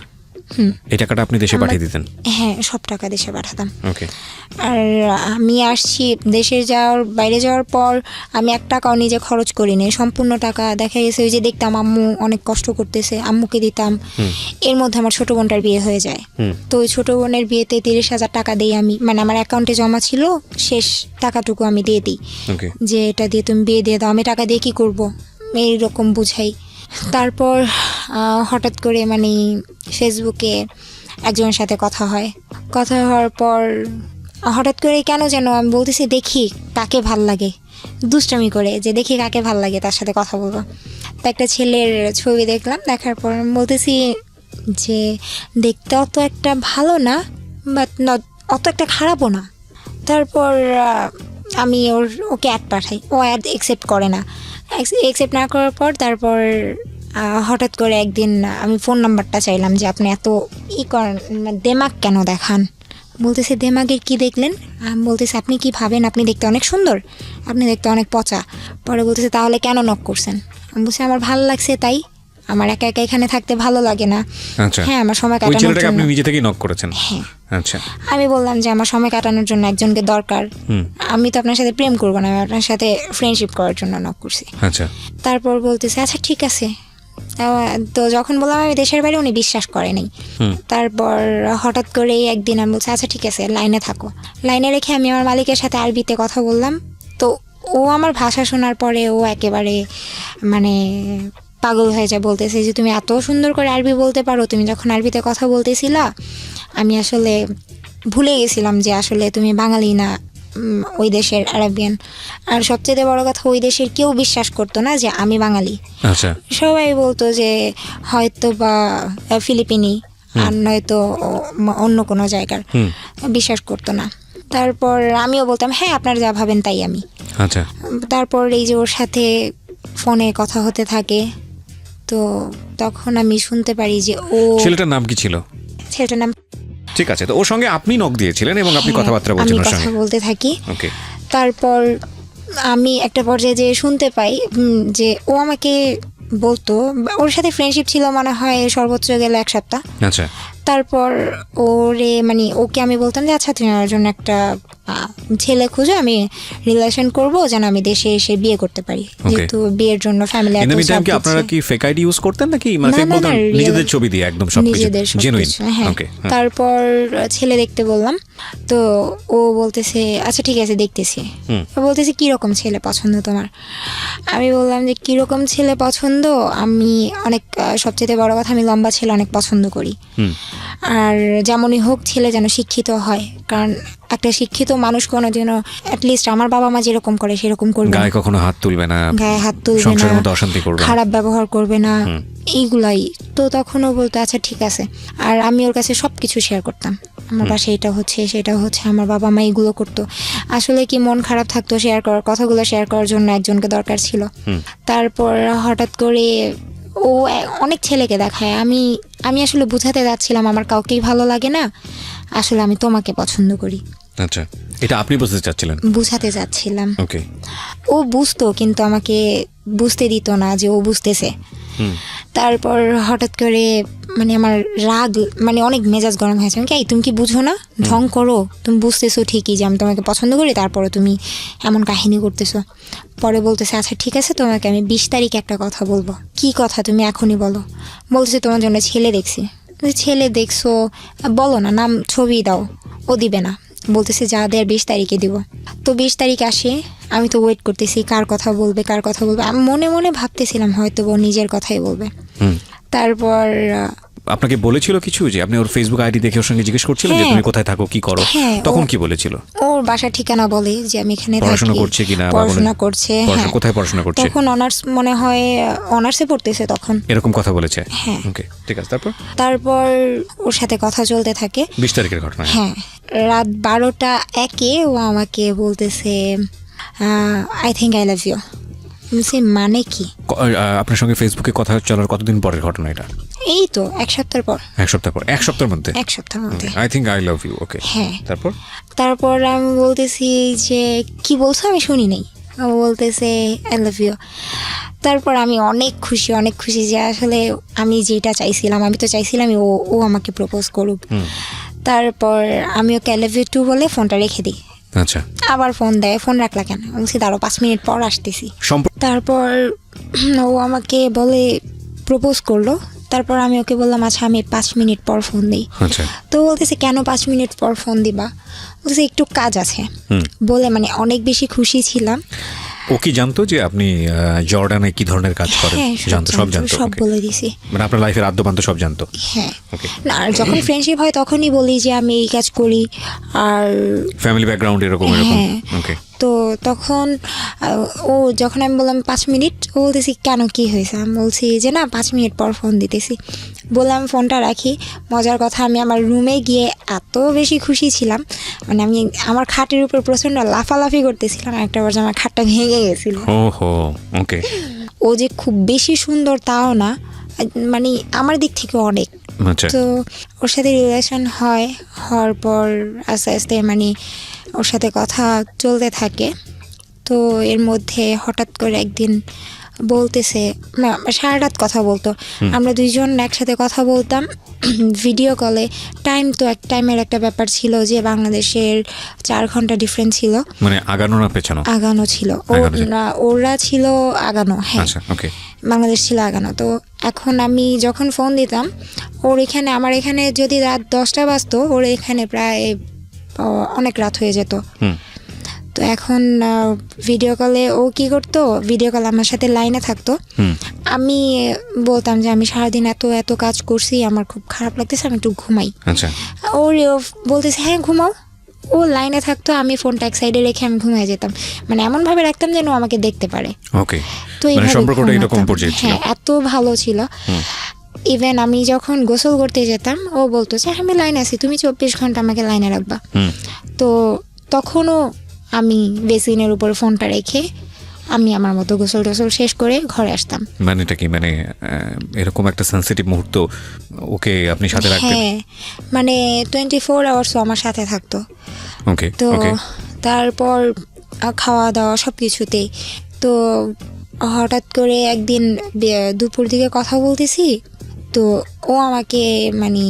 Speaker 2: এই টাকাটা আপনি দেশে পাঠিয়ে দিতেন?
Speaker 1: হ্যাঁ, সব টাকা দেশে পাঠাতাম।
Speaker 2: ওকে।
Speaker 1: আর আমি আসছি বাইরে যাওয়ার পর আমি 1 টাকাও নিজে খরচ করিনি, সম্পূর্ণ টাকা দেখা গেছে ওই যে দেখতাম আম্মু অনেক কষ্ট করতেছে, আম্মুকে দিতাম। এর মধ্যে আমার ছোট বোনটার বিয়ে হয়ে যায়। তো ওই ছোট বোনের বিয়েতে 30,000 টাকা দিই আমি, মানে আমার অ্যাকাউন্টে জমা ছিল, শেষ টাকাটুকু আমি দিয়ে দিই
Speaker 2: ওকে।
Speaker 1: যে এটা দিয়ে তুমি বিয়ে দিয়ে দাও, আমি টাকা দিয়ে কি করব এইরকম বুঝাই। তারপর হঠাৎ করে মানে ফেসবুকে একজনের সাথে কথা হওয়ার পর হঠাৎ করে কেন যেন আমি বলতেছি দেখি কাকে ভাল লাগে, দুষ্টামি করে যে দেখি কাকে ভাল লাগে তার সাথে কথা বলবো। তো একটা ছেলের ছবি দেখলাম, দেখার পর আমি বলতেছি যে দেখতে অত একটা ভালো না, বাট অত একটা খারাপও না। তারপর আমি ওকে অ্যাড পাঠাই, ও অ্যাড অ্যাকসেপ্ট করে না। অ্যাকসেপ্ট না করার পর তারপর হঠাৎ করে একদিন আমি ফোন নাম্বারটা চাইলাম যে আপনি এত করেন, দেমাগ কেন দেখান। বলতেছে দেমাগের কি দেখলেন? আমি বলতেছি আপনি কি ভাবেন আপনি দেখতে অনেক সুন্দর, আপনি দেখতে অনেক পচা। পরে বলতেছে তাহলে কেন নক করছেন? আমি বলছি আমার ভালো লাগছে তাই, আমার একা একা এখানে থাকতে ভালো লাগে না।
Speaker 2: আচ্ছা,
Speaker 1: হ্যাঁ, আমার সময়
Speaker 2: ওই
Speaker 1: কাটানোর
Speaker 2: ছেলেটাকে
Speaker 1: জন্য।
Speaker 2: আপনি নিজে থেকেই নক করেছেন?
Speaker 1: হ্যাঁ।
Speaker 2: আচ্ছা।
Speaker 1: আমি বললাম যে আমার সময় কাটানোর জন্য একজনকে দরকার, আমি তো আপনার সাথে প্রেম করবো না, আমি আপনার সাথে ফ্রেন্ডশিপ করার জন্য নক করছি।
Speaker 2: আচ্ছা।
Speaker 1: তারপর বলতেছে আচ্ছা ঠিক আছে। তো যখন বললাম আমি দেশের বাইরে, উনি বিশ্বাস করেনি। তারপর হঠাৎ করেই একদিন আমি বলছি আচ্ছা ঠিক আছে লাইনে থাকো। লাইনে রেখে আমি আমার মালিকের সাথে আরবিতে কথা বললাম। তো ও আমার ভাষা শোনার পরে ও একেবারে মানে পাগল হয়ে যায়, বলতেছে যে তুমি এত সুন্দর করে আরবি বলতে পারো, তুমি যখন আরবিতে কথা বলতেছিলা আমি আসলে ভুলে গেছিলাম যে আসলে তুমি বাঙালি না, ওই দেশের আরবিয়ান। আর সবচেয়ে বড় কথা ওই দেশের কেউ বিশ্বাস করতো না যে আমি বাঙালি।
Speaker 2: আচ্ছা।
Speaker 1: সবাই বলতো যে হয়তো বা ফিলিপিনি আর নয়তো অন্য কোনো জায়গার, বিশ্বাস করতো না। তারপর আমিও বলতাম হ্যাঁ আপনার যা ভাবেন তাই আমি।
Speaker 2: আচ্ছা।
Speaker 1: তারপর এই যে ওর সাথে ফোনে কথা হতে থাকে, তো তখন আমি শুনতে পারি যে
Speaker 2: ছেলেটার নাম কি ছিল?
Speaker 1: ছেলেটার নাম।
Speaker 2: ঠিক আছে, তো ওর সঙ্গে আপনি নক দিয়েছিলেন এবং আপনি কথাবার্তা বলছেন ওর সঙ্গে?
Speaker 1: কথা বলতে থাকি।
Speaker 2: ওকে।
Speaker 1: তারপর আমি একটা পর্যায়ে যে শুনতে পাই যে ও আমাকে বলতো, ওর সাথে ফ্রেন্ডশিপ ছিল মনে হয় সর্বোচ্চ গেলে 1 সপ্তাহ।
Speaker 2: আচ্ছা।
Speaker 1: তারপর ওকে আমি বলতাম যে আচ্ছা তুমি আমার জন্য একটা ছেলে খুঁজো, আমি রিলেশন করব যেন আমি দেশে এসে বিয়ে করতে পারি, যেহেতু বিয়ের জন্য ফ্যামিলি এত চাপ দিচ্ছে।
Speaker 2: আপনারা কি ফেক আইডি ইউজ করতেন নাকি মানে ফেক বলতেন? নিজেদের ছবি দিয়ে একদম সবকিছু জেনুইন?
Speaker 1: হ্যাঁ। তারপর ছেলে দেখতে বললাম, তো ও বলতেছে আচ্ছা ঠিক আছে দেখতেছি। বলতেছে কি রকম ছেলে পছন্দ তোমার? আমি বললাম যে কি রকম ছেলে পছন্দ, আমি অনেক সবচেয়ে বড় কথা আমি লম্বা ছেলে অনেক পছন্দ করি। আর যেমনই হোক ছেলে যেন শিক্ষিত হয়, কারণ একটা শিক্ষিত মানুষ কোনোদিনও অ্যাটলিস্ট আমার বাবা মা যেরকম করে সেরকম করবে না,
Speaker 2: গায়ে কখনো হাত তুলবে না,
Speaker 1: গায়ে হাত তুলবে না,
Speaker 2: সংসারের মধ্যে অশান্তি করবে না,
Speaker 1: খারাপ ব্যবহার করবে না, এইগুলাই। তো তখন ও বলতো আচ্ছা ঠিক আছে। আর আমি ওর কাছে সব কিছু শেয়ার করতাম, আমার বাসায় এটা হচ্ছে সেটা হচ্ছে, আমার বাবা মা এগুলো করতো। আসলে কি মন খারাপ থাকতো, কথাগুলো শেয়ার করার জন্য একজনকে দরকার ছিল। তারপর হঠাৎ করে ও অনেক ছেলেকে দেখায়, আমি আসলে বুঝাতে যাচ্ছিলাম আমার কাউকেই ভালো লাগে না, আসলে আমি তোমাকে পছন্দ করি।
Speaker 2: আচ্ছা, এটা আপনি বুঝতে চাচ্ছিলেন?
Speaker 1: বুঝাতে যাচ্ছিলাম।
Speaker 2: ওকে।
Speaker 1: ও বুঝতো কিন্তু আমাকে বুঝতে দিত না যে ও বুঝতেছে। তারপর হঠাৎ করে মানে আমার রাগ, মানে অনেক মেজাজ গরম হয়েছে। আমি কি তুমি কি বুঝো না, ঢং করো, তুমি বুঝতেছো ঠিকই যে আমি তোমাকে পছন্দ করি, তারপরে তুমি এমন কাহিনী করতেছো। পরে বলতেছে আচ্ছা ঠিক আছে তোমাকে আমি 20 তারিখে একটা কথা বলবো। কি কথা তুমি এখনই বলো? বলতেছে তোমার জন্য ছেলে দেখছি। ছেলে দেখছো, বলো না, নাম ছবি দাও। ও দিবে না। বলতেছে যা দেয় 20 তারিখে দিব। তো 20 তারিখ আসে, আমি তো ওয়েট করতেছি কার কথা বলবে। আমি মনে মনে ভাবতেছিলাম হয়তো ও নিজের কথাই বলবে। তারপর
Speaker 2: আপনাকে বলেছিল কিছু, যে আপনি ওর ফেসবুক আইডি দেখে ওর সঙ্গে জিজ্ঞেস করছিলেন যে
Speaker 1: হ্যাঁ।
Speaker 2: তুমি কোথায় থাকো, কি করো?
Speaker 1: হ্যাঁ,
Speaker 2: তখন
Speaker 1: ও-
Speaker 2: কি বলেছিল?
Speaker 1: ওর বাসা ঠিকানা বলে যে আমি এখানে
Speaker 2: পড়াশোনা
Speaker 1: থাকি।
Speaker 2: করছে কিনা বা
Speaker 1: পড়াশোনা
Speaker 2: বলে-
Speaker 1: করছে,
Speaker 2: পড়াশোনা-
Speaker 1: হ্যাঁ।
Speaker 2: কোথায় পড়াশোনা করছে?
Speaker 1: তখন অনার্স মনে হয়, অনার্সে পড়তেছে তখন।
Speaker 2: এরকম কথা বলেছে?
Speaker 1: হ্যাঁ।
Speaker 2: ওকে, ঠিক আছে।
Speaker 1: তারপর ওর সাথে কথা চলতে থাকে।
Speaker 2: 20 তারিখের ঘটনা।
Speaker 1: হ্যাঁ, রাত 12টা 1 ও আমাকে বলতেছে I think I love you. মানে কি?
Speaker 2: আপনার সঙ্গে ফেসবুকে কথা চলার কতদিন পরের ঘটনা এটা?
Speaker 1: এই তো 1 সপ্তাহ পর।
Speaker 2: 1 সপ্তাহ পর? 1 সপ্তাহের মধ্যে?
Speaker 1: 1 সপ্তাহের মধ্যে।
Speaker 2: I think I love you. Okay,
Speaker 1: হ্যাঁ।
Speaker 2: তারপর
Speaker 1: আমি বলতেছি যে কি বলছো, আমি শুনি নাই। ও বলতেছে আই লাভ ইউ। তারপর আমি অনেক খুশি যে আসলে আমি যেটা চাইছিলাম, আমি তো চাইছিলাম ও আমাকে প্রপোজ করুক। তারপর আমি ওকে আই লাভ ইউ টু বলে ফোনটা রেখে দিই।
Speaker 2: আচ্ছা,
Speaker 1: আবার ফোন দেয়, ফোন রাখলা কেন? আমি বলছি দাঁড়াও 5 মিনিট পর আসতেছি। তারপর ও আমাকে বলে প্রপোজ করলো। তারপর আমি ওকে বললাম আচ্ছা আমি 5 মিনিট পর ফোন দিই।
Speaker 2: আচ্ছা।
Speaker 1: তো বলতেছে কেন 5 মিনিট পর ফোন দিবা? বলতেছে একটু কাজ আছে বলে, মানে অনেক বেশি খুশি ছিলাম।
Speaker 2: ও কি জানতো যে আপনি জর্ডানে কি ধরনের কাজ করেন?
Speaker 1: হ্যাঁ,
Speaker 2: সব জানতো?
Speaker 1: সব
Speaker 2: Okay.
Speaker 1: বলে দিছি।
Speaker 2: মানে আপনার লাইফের আদ্যপান্ত সব জানতো?
Speaker 1: হ্যাঁ।
Speaker 2: ওকে।
Speaker 1: না, আর যখন ফ্রেন্ডশিপ হয় তখনই বলি যে আমি এই কাজ করি। আর
Speaker 2: ফ্যামিলি ব্যাকগ্রাউন্ড এরকম?
Speaker 1: হ্যাঁ।
Speaker 2: ওকে।
Speaker 1: তো তখন ও যখন আমি বললাম 5 মিনিট, ও বলতেছি কেন, কি হয়েছে? আমি বলছি যে না 5 মিনিট পর ফোন দিতেছি। বললাম ফোনটা রাখি। মজার কথা, আমি আমার রুমে গিয়ে এত বেশি খুশি ছিলাম, মানে আমি আমার খাটের উপর প্রচণ্ড লাফালাফি করতেছিলাম। একটা বার আমার খাটটা ভেঙে গেছিল।
Speaker 2: ওহো, ওকে।
Speaker 1: ও যে খুব বেশি সুন্দর তাও না, মানে আমার দিক থেকে অনেক।
Speaker 2: আচ্ছা।
Speaker 1: তো ওর সাথে রিলেশন হওয়ার পর আস্তে আস্তে মানে ওর সাথে কথা চলতে থাকে। তো এর মধ্যে হঠাৎ করে একদিন বলতেছে, না সারা রাত কথা বলতো, আমরা দুইজন একসাথে কথা বলতাম ভিডিও কলে। টাইমের একটা ব্যাপার ছিল যে বাংলাদেশের 4 ঘন্টা ডিফারেন্স ছিল।
Speaker 2: মানে আগানো না পেছানো?
Speaker 1: আগানো ছিল। ওরা ছিল আগানো, হ্যাঁ।
Speaker 2: আচ্ছা, ওকে।
Speaker 1: বাংলাদেশ ছিল আগানো। তো এখন আমি যখন ফোন দিতাম আমার এখানে যদি রাত 10টা বাজতো, ওর এখানে প্রায় অনেক রাত হয়ে যেত। তো এখন ভিডিও কলে ও কি করতো, ভিডিও কলে আমার সাথে লাইনে থাকতো। আমি বলতাম যে আমি সারাদিন এত কাজ করছি, আমার খুব খারাপ লাগতেছে, আমি একটু ঘুমাই।
Speaker 2: আচ্ছা।
Speaker 1: ও বলতেছে হ্যাঁ ঘুমাও। ও লাইনে থাকতো, আমি ফোনটা এক সাইডে রেখে আমি ঘুমিয়ে যেতাম। মানে এমন ভাবে রাখতাম যেন ও আমাকে দেখতে পারে।
Speaker 2: ওকে।
Speaker 1: তো
Speaker 2: মানে
Speaker 1: এইভাবে
Speaker 2: সম্পর্কটা এরকম
Speaker 1: ঘুমাতাম।
Speaker 2: পর্যায়ে ছিল?
Speaker 1: হ্যাঁ, এত ভালো ছিল। ইভেন আমি যখন গোসল করতে যেতাম, ও বলতো যে আমি লাইনে আছি, তুমি 24 ঘন্টা আমাকে লাইনে রাখবা। তো তখনও আমি বেসিনের উপর ফোনটা রেখে আমি আমার মতো গোসল টোসল শেষ করে ঘরে আসতাম।
Speaker 2: মানে এটা কি, মানে এরকম একটা সেনসিটিভ মুহূর্ত ওকে আপনি সাথে রাখতেন?
Speaker 1: হ্যাঁ, মানে 24 আওয়ার্স আমার সাথে থাকতো।
Speaker 2: ওকে,
Speaker 1: তো
Speaker 2: ওকে।
Speaker 1: তারপর খাওয়া দাওয়া সব কিছুতেই। তো হঠাৎ করে একদিন দুপুর দিকে কথা বলতেছি, তো ও আমাকে মানে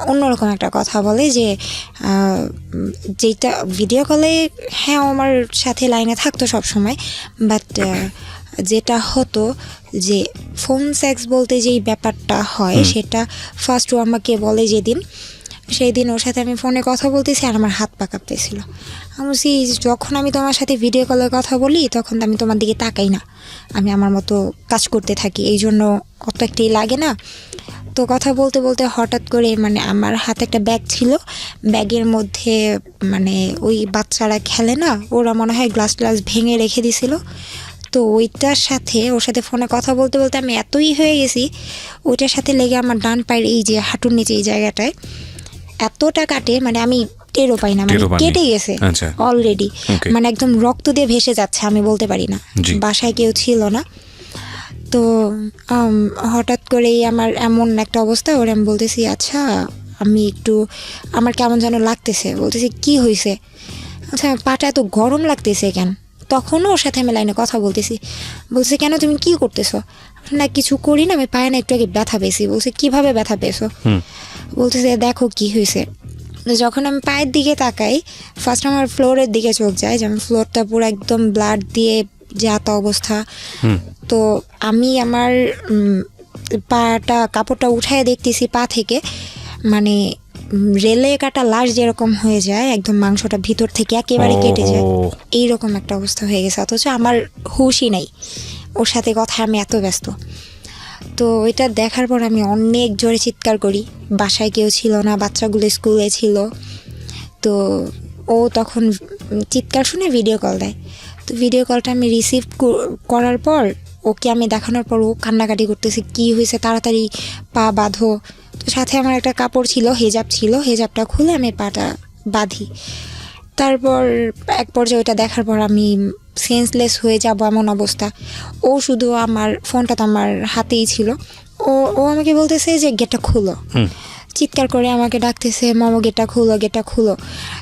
Speaker 1: অন্যরকম একটা কথা বলে যে যেটা ভিডিও কলে, হ্যাঁ ও আমার সাথে লাইনে থাকতো সব সময়, বাট যেটা হতো যে ফোন সেক্স বলতে যেই ব্যাপারটা হয় সেটা ফার্স্ট ও আমাকে বলে যেদিন, সেই দিন ওর সাথে আমি ফোনে কথা বলতেছি আর আমার হাত পা কাঁপতেছিল। আমি বলছি যখন আমি তোমার সাথে ভিডিও কলে কথা বলি তখন তো আমি তোমার দিকে তাকাই না, আমি আমার মতো কাজ করতে থাকি, এই জন্য অত একটাই লাগে না। তো কথা বলতে বলতে হঠাৎ করে মানে আমার হাতে একটা ব্যাগ ছিল, ব্যাগের মধ্যে মানে ওই বাচ্চারা খেলে না, ওরা মনে হয় গ্লাস ভেঙে রেখে দিছিল। তো ওইটার সাথে ওর সাথে ফোনে কথা বলতে বলতে আমি এতই হয়ে গেছি, ওইটার সাথে লেগে আমার ডান পায়ের এই যে হাঁটুর নিচে এই জায়গাটায় এতটা কাটে, মানে আমি টেরও পাই না, মানে কেটে গেছে অলরেডি, মানে একদম রক্ত দিয়ে ভেসে যাচ্ছে, আমি বলতে পারি না, বাসায় কেউ ছিল না। তো হঠাৎ করেই আমার এমন একটা অবস্থা, ওর আমি বলতেছি আচ্ছা আমি একটু আমার কেমন যেন লাগতেছে, বলতেছি কি হয়েছে, আচ্ছা পাটা এত গরম লাগতেছে কেন? তখনও ওর সাথে আমি লাইনে কথা বলতেছি, বলছে কেন তুমি কি করতেছো? না কিছু করি না, আমি পায়ে না একটু আগে ব্যথা পেয়েছি। বলছে কিভাবে ব্যথা পেয়েছো? বলতেছে দেখো কি হয়েছে। যখন আমি পায়ের দিকে তাকাই, ফার্স্ট আমার ফ্লোরের দিকে চোখ যায়, যেমন ফ্লোরটা পুরো একদম ব্লাড দিয়ে যাতা অবস্থা। তো আমি আমার পাটা কাপড়টা উঠায় দেখতেছি পা থেকে, মানে রেলে কাটা লাশ যেরকম হয়ে যায়, একদম মাংসটা ভিতর থেকে একেবারে কেটে যায়, এইরকম একটা অবস্থা হয়ে গেছে। অথচ আমার হুশই নাই, ওর সাথে কথা আমি এত ব্যস্ত। তো ওইটা দেখার পর আমি অনেক জোরে চিৎকার করি, বাসায় কেউ ছিল না, বাচ্চাগুলো স্কুলে ছিল। তো ও তখন চিৎকার শুনে ভিডিও কল দেয়। তো ভিডিও কলটা আমি রিসিভ করার পর ওকে আমি দেখানোর পর ও কান্নাকাটি করতেছে, কি হয়েছে, তাড়াতাড়ি পা বাঁধো। তো সাথে আমার একটা কাপড় ছিল, হেজাব ছিল, হেজাবটা খুলে আমি পাটা বাঁধি। তারপর এক পর্যায়ে ওইটা দেখার পর আমি সেন্সলেস হয়ে যাব এমন অবস্থা। ও শুধু আমার ফোনটা তো আমার হাতেই ছিল, ও আমাকে বলতেছে যে গেটটা খুলো, চিৎকার করে আমাকে ডাকতেছে, মামা গেটটা খুলো, গেটটা খুলো।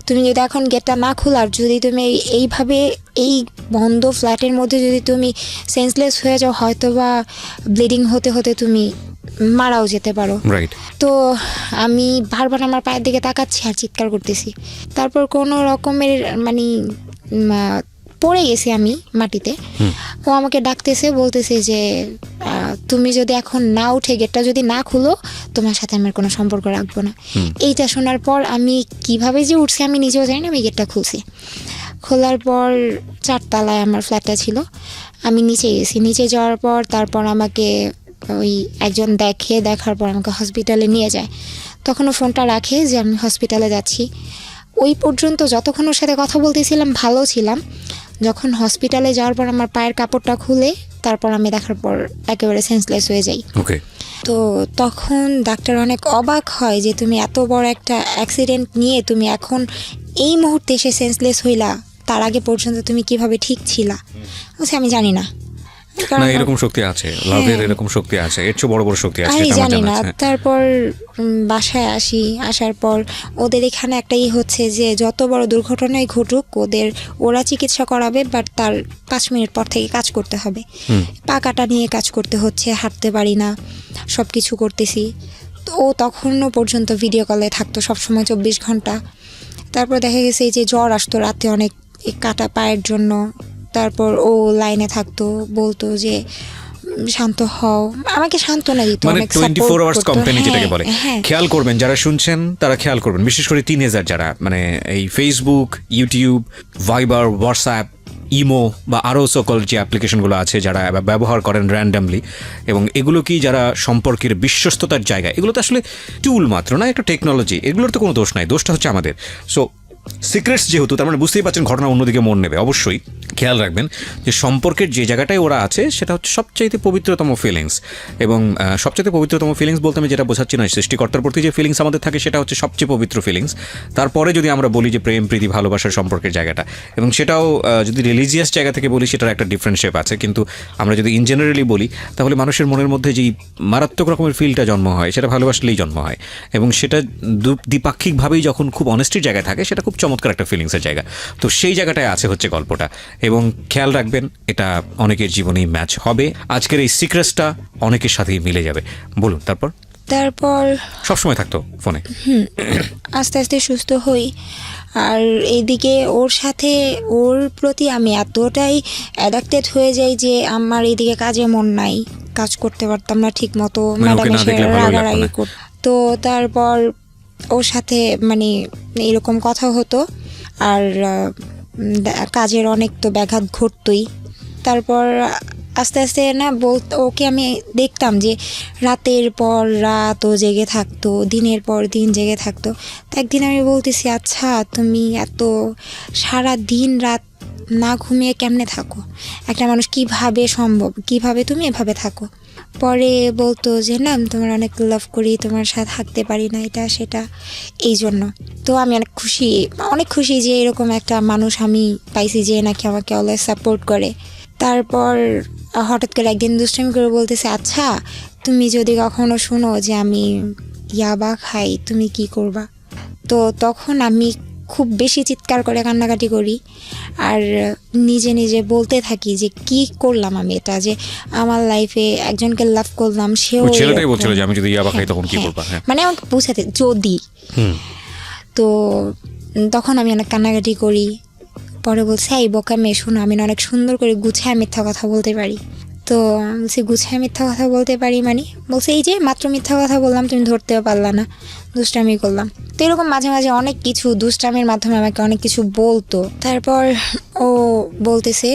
Speaker 1: তুমি যদি এখন গেটটা না খোলার, যদি তুমি এইভাবে এই বন্ধ ফ্ল্যাটের মধ্যে যদি তুমি সেন্সলেস হয়ে যাও, হয়তো বা ব্লিডিং হতে হতে তুমি মারাও যেতে পারো।
Speaker 2: রাইট।
Speaker 1: তো আমি বারবার আমার পায়ের দিকে তাকাচ্ছি আর চিৎকার করতেছি। তারপর কোনো রকমের মানে পড়ে গেছি আমি মাটিতে। ও আমাকে ডাকতেছে, বলতেছে যে তুমি যদি এখন না উঠে গেটটা যদি না খুলো, তোমার সাথে আমার কোনো সম্পর্ক রাখবো না। এইটা শোনার পর আমি কিভাবে যে উঠছি আমি নিজেও জানি না, আমি গেটটা খুলছি। খোলার পর 4 তলায় আমার ফ্ল্যাটটা ছিল, আমি নিচে গেছি। নিচে যাওয়ার পর তারপর আমাকে ওই একজন দেখার পর আমাকে হসপিটালে নিয়ে যায়। তখন ও ফোনটা রাখে যে আমি হসপিটালে যাচ্ছি। ওই পর্যন্ত যতক্ষণ ওর সাথে কথা বলতেছিলাম ভালো ছিলাম। যখন হসপিটালে যাওয়ার পর আমার পায়ের কাপড়টা খুলে, তারপর আমি দেখার পর একেবারে সেন্সলেস হয়ে যাই।
Speaker 2: ওকে।
Speaker 1: তো তখন ডাক্তার অনেক অবাক হয় যে তুমি এত বড় একটা অ্যাক্সিডেন্ট নিয়ে তুমি এখন এই মুহূর্তে এসে সেন্সলেস হইলা, তার আগে পর্যন্ত তুমি কিভাবে ঠিক ছিলা। আমি জানি না,
Speaker 2: না এরকম শক্তি আছে, লাভের এরকম শক্তি আছে, এর চেয়ে বড় বড় শক্তি আছে,
Speaker 1: আমি
Speaker 2: এটা আমার
Speaker 1: জানি
Speaker 2: জানা
Speaker 1: না।
Speaker 2: আছে।
Speaker 1: তারপর বাসায় আসার পর ওদের এখানে একটাই হচ্ছে যে যত বড় দুর্ঘটনাই ঘটুক, ওরা চিকিৎসা করাবে, বাট তার 5 মিনিট পর থেকে কাজ করতে হবে। পা কাটা নিয়ে কাজ করতে হচ্ছে, হাঁটতে পারি না, সব কিছু করতেছি। তো ও তখনও পর্যন্ত ভিডিও কলে থাকতো সবসময় 24 ঘন্টা। তারপর দেখা গেছে এই যে জ্বর আসতো রাতে অনেক, কাটা পায়ের জন্য। তারপর ও লাইনে থাকতো, বলতো যে শান্ত হও, আমাকে সান্ত্বনা দিত,
Speaker 2: মানে
Speaker 1: অনেক
Speaker 2: 24 আওয়ার্স কোম্পানি যেটাকে বলে।
Speaker 1: হ্যাঁ।
Speaker 2: খেয়াল করবেন, যারা শুনছেন তারা খেয়াল করবেন, বিশেষ করে টিনেজার যারা, মানে এই ফেসবুক, ইউটিউব, ভাইবার, হোয়াটসঅ্যাপ, ইমো বা আরও সকল যে অ্যাপ্লিকেশনগুলো আছে যারা ব্যবহার করেন র্যান্ডামলি, এবং এগুলো কি যারা সম্পর্কের বিশ্বস্ততার জায়গা, এগুলো তো আসলে টুল মাত্র না, একটা টেকনোলজি, এগুলোর তো কোনো দোষ নাই, দোষটা হচ্ছে আমাদের। সো সিক্রেটস যেহেতু, তার মানে বুঝতেই পারছেন ঘটনা অন্যদিকে মোড় নেবে। অবশ্যই খেয়াল রাখবেন যে সম্পর্কের যে জায়গাটায় ওরা আছে সেটা হচ্ছে সবচাইতে পবিত্রতম ফিলিংস, এবং সবচাইতে পবিত্রতম ফিলিংস বলতে আমি যেটা বোঝাচ্ছি না, সৃষ্টিকর্তার প্রতি যে ফিলিংস আমাদের থাকে সেটা হচ্ছে সবচেয়ে পবিত্র ফিলিংস। তারপরে যদি আমরা বলি যে প্রেম, প্রীতি, ভালোবাসার সম্পর্কের জায়গাটা, এবং সেটাও যদি রিলিজিয়াস জায়গা থেকে বলি সেটার একটা ডিফারেন্ট শেপ আছে, কিন্তু আমরা যদি ইন জেনারেলি বলি তাহলে মানুষের মনের মধ্যে যেই মারাত্মক রকমের ফিলটা জন্ম হয় সেটা ভালোবাসলেই জন্ম হয়, এবং সেটা দ্বিপাক্ষিকভাবেই যখন খুব অনেস্টির জায়গায় থাকে সেটা খুব চমৎকার একটা ফিলিংসের জায়গা। তো সেই জায়গাটায় আছে হচ্ছে গল্পটা, এবং খেয়াল রাখবেন এটা অনেকের জীবনেই ম্যাচ হবে। আজকের এই সিক্রেটসটা অনেকের সাথেই মিলে যাবে। বলুন তারপর
Speaker 1: সবসময়
Speaker 2: থাকতো ফোনে।
Speaker 1: আস্তে আস্তে সুস্থ হই। আর এইদিকে ওর প্রতি আমি এতটাই অ্যাডাক্টেড হয়ে যাই যে আমার এইদিকে কাজে মন নাই, কাজ করতে পারতাম না ঠিক মতো, ম্যাডাম এসে রাগারাগি করত। তো তারপর ওর সাথে মানে এরকম কথা হতো, আর কাজের অনেক তো ব্যাঘাত ঘটতই। তারপর আস্তে আস্তে ওকে আমি দেখতাম যে রাতের পর রাত ও জেগে থাকতো, দিনের পর দিন জেগে থাকতো। তো একদিন আমি বলতেছি, আচ্ছা তুমি এত সারা দিন রাত না ঘুমিয়ে কেমনে থাকো, একটা মানুষ কিভাবে সম্ভব, কিভাবে তুমি এভাবে থাকো? পরে বলতো যে না, তোমার অনেক লাভ করি, তোমার সাথে থাকতে পারি না, এটা সেটা, এই জন্য। তো আমি অনেক খুশি যে এরকম একটা মানুষ আমি পাইছি যে নাকি আমাকে অলওয়েজ সাপোর্ট করে। তারপর হঠাৎ করে একদিন দুষ্টামি করে বলতেছে, আচ্ছা তুমি যদি কখনো শুনো যে আমি ইয়াবা খাই, তুমি কি করবা? তো তখন আমি খুব বেশি চিৎকার করে কান্নাকাটি করি, আর নিজে নিজে বলতে থাকি যে কি করলাম আমি, এটা যে আমার লাইফে একজনকে লাভ করলাম,
Speaker 2: ছেলেটাই বলছিল যে আমি যদি ইয়াবা খাই তখন কি করবা,
Speaker 1: মানে আমাকে বুঝাতে যদি। তো তখন আমি অনেক কান্নাকাটি করি। পরে বলছে, এই বোকা মেয়ে, শোনো, আমি অনেক সুন্দর করে গুছায় মিথ্যা কথা বলতে পারি। তো আমি বলছি গুছায় মিথ্যা কথা বলতে পারি মানে, বলছে এই যে মাত্র মিথ্যা কথা বললাম তুমি ধরতেও পারলা না, দুষ্টামি করলাম। তো এরকম মাঝে মাঝে অনেক কিছু দুষ্টামির মাধ্যমে আমাকে অনেক কিছু বলতো। তারপর ও বলতেছে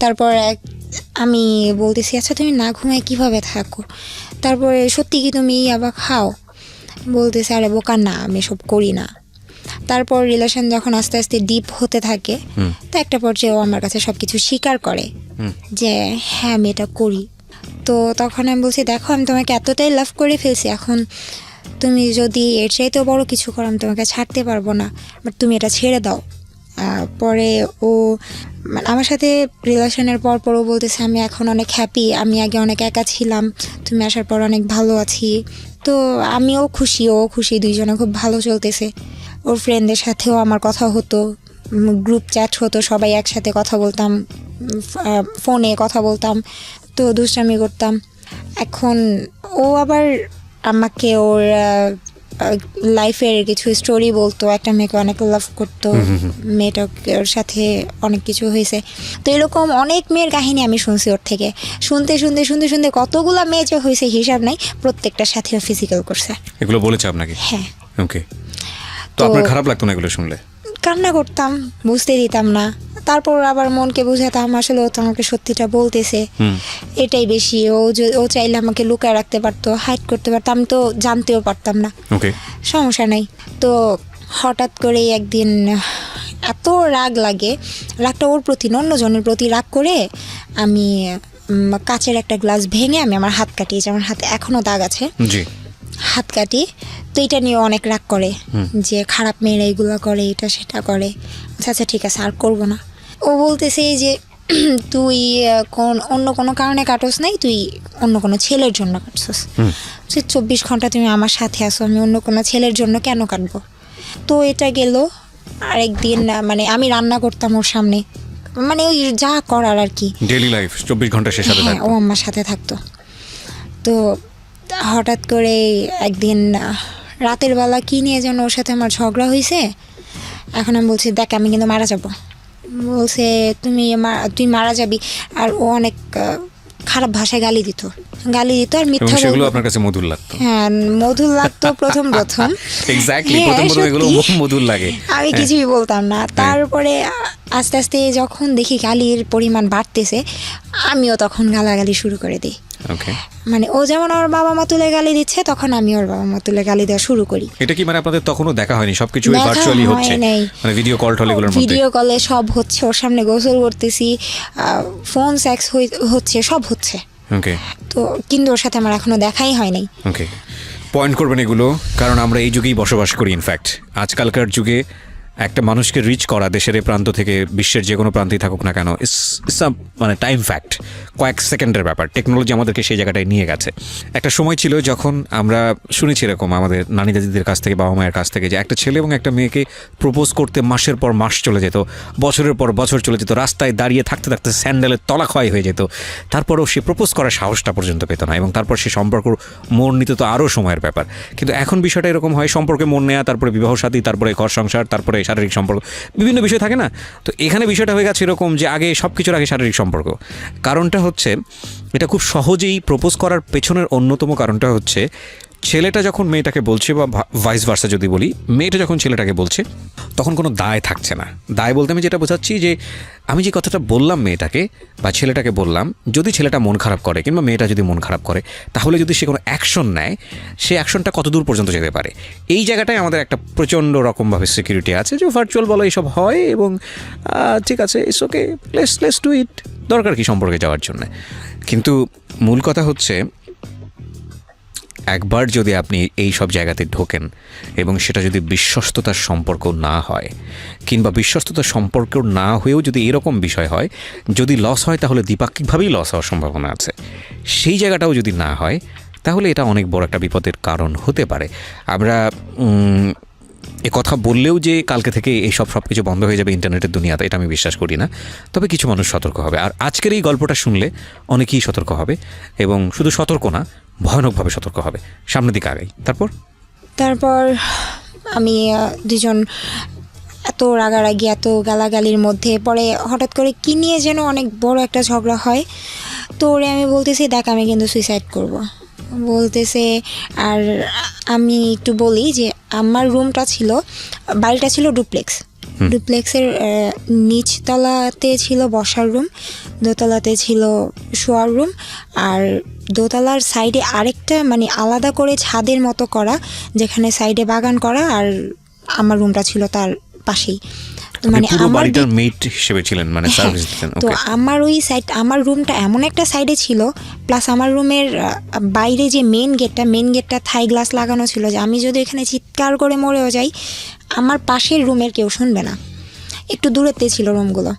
Speaker 1: তারপর আমি বলতেছি আচ্ছা তুমি না ঘুমায় কিভাবে থাকো, তারপরে সত্যি কি তুমি আবার খাও? বলতেছে আরে বোকা না, আমি সব করি না। তারপর রিলেশন যখন আস্তে আস্তে ডিপ হতে থাকে, তো একটা পর্যায়ে ও আমার কাছে সব কিছু স্বীকার করে যে হ্যাঁ আমি এটা করি। তো তখন আমি বলছি দেখো আমি তোমাকে এতটাই লাভ করে ফেলছি, এখন তুমি যদি এর চাইতেও বড় কিছু করো আমি তোমাকে ছাড়তে পারবো না, বাট তুমি এটা ছেড়ে দাও। পরে ও আমার সাথে রিলেশনের পরও বলতেছে আমি এখন অনেক হ্যাপি, আমি আগে অনেক একা ছিলাম, তুমি আসার পর অনেক ভালো আছি। তো আমিও খুশি, ও খুশি, দুইজনে খুব ভালো চলতেছে। ওর ফ্রেন্ডদের সাথেও আমার কথা হতো, গ্রুপ চ্যাট হতো, সবাই একসাথে কথা বলতাম, ফোনে কথা বলতাম, তো দুষ্টামি করতাম। এখন ও আবার আমাকে ওর লাইফের কিছু স্টোরি বলতো, একটা মেয়েকে অনেক লাভ করতো, মেয়েটার সাথে অনেক কিছু হয়েছে। তো এরকম অনেক মেয়ের কাহিনী আমি শুনছি ওর থেকে। শুনতে শুনতে শুনতে শুনতে কতগুলা মেয়ে যে হয়েছে হিসাব নাই, প্রত্যেকটার সাথে ফিজিক্যাল করছে।
Speaker 2: এগুলো বলেছে আপনাকে?
Speaker 1: হ্যাঁ।
Speaker 2: ওকে। তো আপনার খারাপ লাগতো না এগুলো শুনলে?
Speaker 1: কান্না করতাম, বুঝতে দিতাম না। তারপর আবার মনকে বুঝাতাম আসলে ও তো আমাকে সত্যিটা বলতেছে, এটাই বেশি। ও চাইলে আমাকে লুকায় রাখতে পারতো, হাইড করতে পারতো, আমি তো জানতেও পারতাম না।
Speaker 2: ওকে,
Speaker 1: সমস্যা নাই। তো হঠাৎ করে একদিন এত রাগ লাগে, রাগটা ওর প্রতি না অন্যজনের প্রতি রাগ করে আমি কাচের একটা গ্লাস ভেঙে আমি আমার হাত কাটিয়েছি। আমার হাতে এখনো দাগ আছে,
Speaker 2: জি,
Speaker 1: হাত কাটি। তো এটা নিয়ে অনেক রাগ করে যে খারাপ মেয়েরা এইগুলো করে, এটা সেটা করে। আচ্ছা আচ্ছা ঠিক আছে আর করবো না। ও বলতেছে যে তুই অন্য কোনো কারণে কাটোস নাই, তুই অন্য কোনো ছেলের জন্য কাটছস। 24 ঘন্টা তুমি আমার সাথে আসো, আমি অন্য কোনো ছেলের জন্য কেন কাটবো? তো এটা গেল। আরেকদিন মানে আমি রান্না করতাম ওর সামনে, মানে ওই যা করার আর কি,
Speaker 2: ডেইলি লাইফ 24 ঘন্টা সে সাথে
Speaker 1: হ্যাঁ,
Speaker 2: থাকতো।
Speaker 1: ও আমার সাথে থাকতো। তো হঠাৎ করে একদিন রাতের বেলা কি নিয়ে যেন ওর সাথে আমার ঝগড়া হয়েছে। এখন আমি বলছি দেখ আমি কিন্তু মারা যাব। বলছে তুই মারা যাবি। আর ও অনেক খারাপ ভাষায় গালি দিত আর মিথ্যা
Speaker 2: সেগুলো
Speaker 1: বলতো।
Speaker 2: আপনার কাছে মধুর লাগতো?
Speaker 1: হ্যাঁ মধুর লাগতো প্রথম
Speaker 2: এক্স্যাক্টলি,
Speaker 1: হ্যাঁ,
Speaker 2: প্রথম এগুলো
Speaker 1: সত্যি।
Speaker 2: মধুর লাগে।
Speaker 1: আমি কিছুই বলতাম না। তারপরে আস্তে আস্তে যখন দেখি গালির পরিমাণ বাড়তেছে, আমিও তখন গালাগালি শুরু করে দিই।
Speaker 2: ওকে,
Speaker 1: মানে ও যেমন ওর বাবা মা তুলে গালি দিচ্ছে, তখন আমি ওর বাবা মা তুলে গালি দেওয়া শুরু করি।
Speaker 2: এটা কি মানে আপনাদের তখনও দেখা হয়নি? সবকিছু
Speaker 1: দেখা
Speaker 2: ভার্চুয়ালি
Speaker 1: হয়
Speaker 2: হচ্ছে,
Speaker 1: নাই।
Speaker 2: মানে ভিডিও কল টল এগুলোর মধ্যে?
Speaker 1: ভিডিও কলে সব হচ্ছে, ওর সামনে গোসল করতেছি, ফোন সেক্স হচ্ছে, সব হচ্ছে।
Speaker 2: ওকে,
Speaker 1: তো কিন্তু ওর সাথে আমার এখনো দেখাই হয় নাই।
Speaker 2: ওকে, পয়েন্ট করবেন এগুলো, কারণ আমরা এই যুগেই বসবাস করি। ইনফ্যাক্ট আজকালকার যুগে একটা মানুষকে রিচ করা দেশের এ প্রান্ত থেকে বিশ্বের যে কোনো প্রান্তেই থাকুক না কেন, ইটস মানে টাইম ফ্যাক্ট, কয়েক সেকেন্ডের ব্যাপার। টেকনোলজি আমাদেরকে সেই জায়গাটায় নিয়ে গেছে। একটা সময় ছিল যখন আমরা শুনেছি এরকম আমাদের নানি দাদিদের কাছ থেকে, বাবা মায়ের কাছ থেকে, যে একটা ছেলে এবং একটা মেয়েকে প্রপোজ করতে মাসের পর মাস চলে যেত, বছরের পর বছর চলে যেত, রাস্তায় দাঁড়িয়ে থাকতে থাকতে স্যান্ডেলের তলা ক্ষয় হয়ে যেত, তারপরেও সে প্রপোজ করার সাহসটা পর্যন্ত পেত না, এবং তারপর সে সম্পর্ক মোড় নিতে তো আরও সময়ের ব্যাপার। কিন্তু এখন বিষয়টা এরকম হয়, সম্পর্কে মোড় নেওয়া, তারপরে বিবাহ সাথী, তারপরে ঘর সংসার, তারপরে শারীরিক সম্পর্ক, বিভিন্ন বিষয় থাকে না? তো এখানে বিষয়টা হয়ে গেছে এরকম যে আগে সব কিছুর আগে শারীরিক সম্পর্ক। কারণটা হচ্ছে এটা খুব সহজেই প্রপোজ করার পেছনের অন্যতম কারণটা হচ্ছে ছেলেটা যখন মেয়েটাকে বলছে, বা ভাইস ভার্সা যদি বলি, মেয়েটা যখন ছেলেটাকে বলছে, তখন কোনো দায় থাকছে না। দায় বলতে আমি যেটা বোঝাচ্ছি যে আমি যে কথাটা বললাম মেয়েটাকে বা ছেলেটাকে বললাম, যদি ছেলেটা মন খারাপ করে কিংবা মেয়েটা যদি মন খারাপ করে, তাহলে যদি সে কোনো অ্যাকশন নেয়, সে অ্যাকশনটা কত দূর পর্যন্ত যেতে পারে। এই জায়গাটায় আমাদের একটা প্রচণ্ড রকমভাবে সিকিউরিটি আছে যে ভার্চুয়াল বলা এইসব হয়, এবং ঠিক আছে, it's okay, let's do it, দরকার কি সম্পর্কে যাওয়ার জন্য। কিন্তু মূল কথা হচ্ছে একবার যদি আপনি এই সব জায়গাতে ঢোকেন এবং সেটা যদি বিশ্বস্ততার সম্পর্ক না হয়, কিংবা বিশ্বস্ততার সম্পর্ক না হয়েও যদি এরকম বিষয় হয়, যদি লস হয় তাহলে দ্বিপাক্ষিকভাবেই লস হওয়ার সম্ভাবনা আছে, সেই জায়গাটাও যদি না হয়, তাহলে এটা অনেক বড় একটা বিপদের কারণ হতে পারে। আমরা এ কথা বললেও যে কালকে থেকে এইসব সব কিছু বন্ধ হয়ে যাবে ইন্টারনেটের দুনিয়াতে, এটা আমি বিশ্বাস করি না। তবে কিছু মানুষ সতর্ক হবে, আর আজকের এই গল্পটা শুনলে অনেকেই সতর্ক হবে, এবং শুধু সতর্ক না, ভয়ানকভাবে সতর্ক হবে। সামনের দিকে আগাই। তারপর
Speaker 1: আমি দুজন এত রাগারাগি এত গালাগালির মধ্যে পরে হঠাৎ করে কী নিয়ে যেন অনেক বড় একটা ঝগড়া হয়। তো ওরে আমি বলতেছি দেখ আমি কিন্তু সুইসাইড করব। বলতেছে আর আমি একটু বলি যে আমার রুমটা ছিল, বাড়িটা ছিল ডুপ্লেক্সের নিচতলাতে ছিল বসার রুম, দোতলাতে ছিল শোয়ার রুম, আর দোতলার সাইডে আরেকটা মানে আলাদা করে ছাদের মতো করা, যেখানে সাইডে বাগান করা, আর আমার রুমটা ছিল তার পাশেই। তো মানে
Speaker 2: পুরো
Speaker 1: আমার
Speaker 2: বাড়িটার মেট হিসেবে ছিলেন, মানে
Speaker 1: হ্যাঁ,
Speaker 2: সার্ভিস দিতেন।
Speaker 1: তো
Speaker 2: ওকে,
Speaker 1: আমার ওই সাইড, আমার রুমটা এমন একটা সাইডে ছিল, প্লাস আমার রুমের বাইরে যে মেন গেটটা থাই গ্লাস লাগানো ছিল, যে আমি যদি এখানে চিৎকার করে মরেও যাই আমার পাশের রুমের কেউ শুনবে না, একটু দূরেতে ছিল রুমগুলো।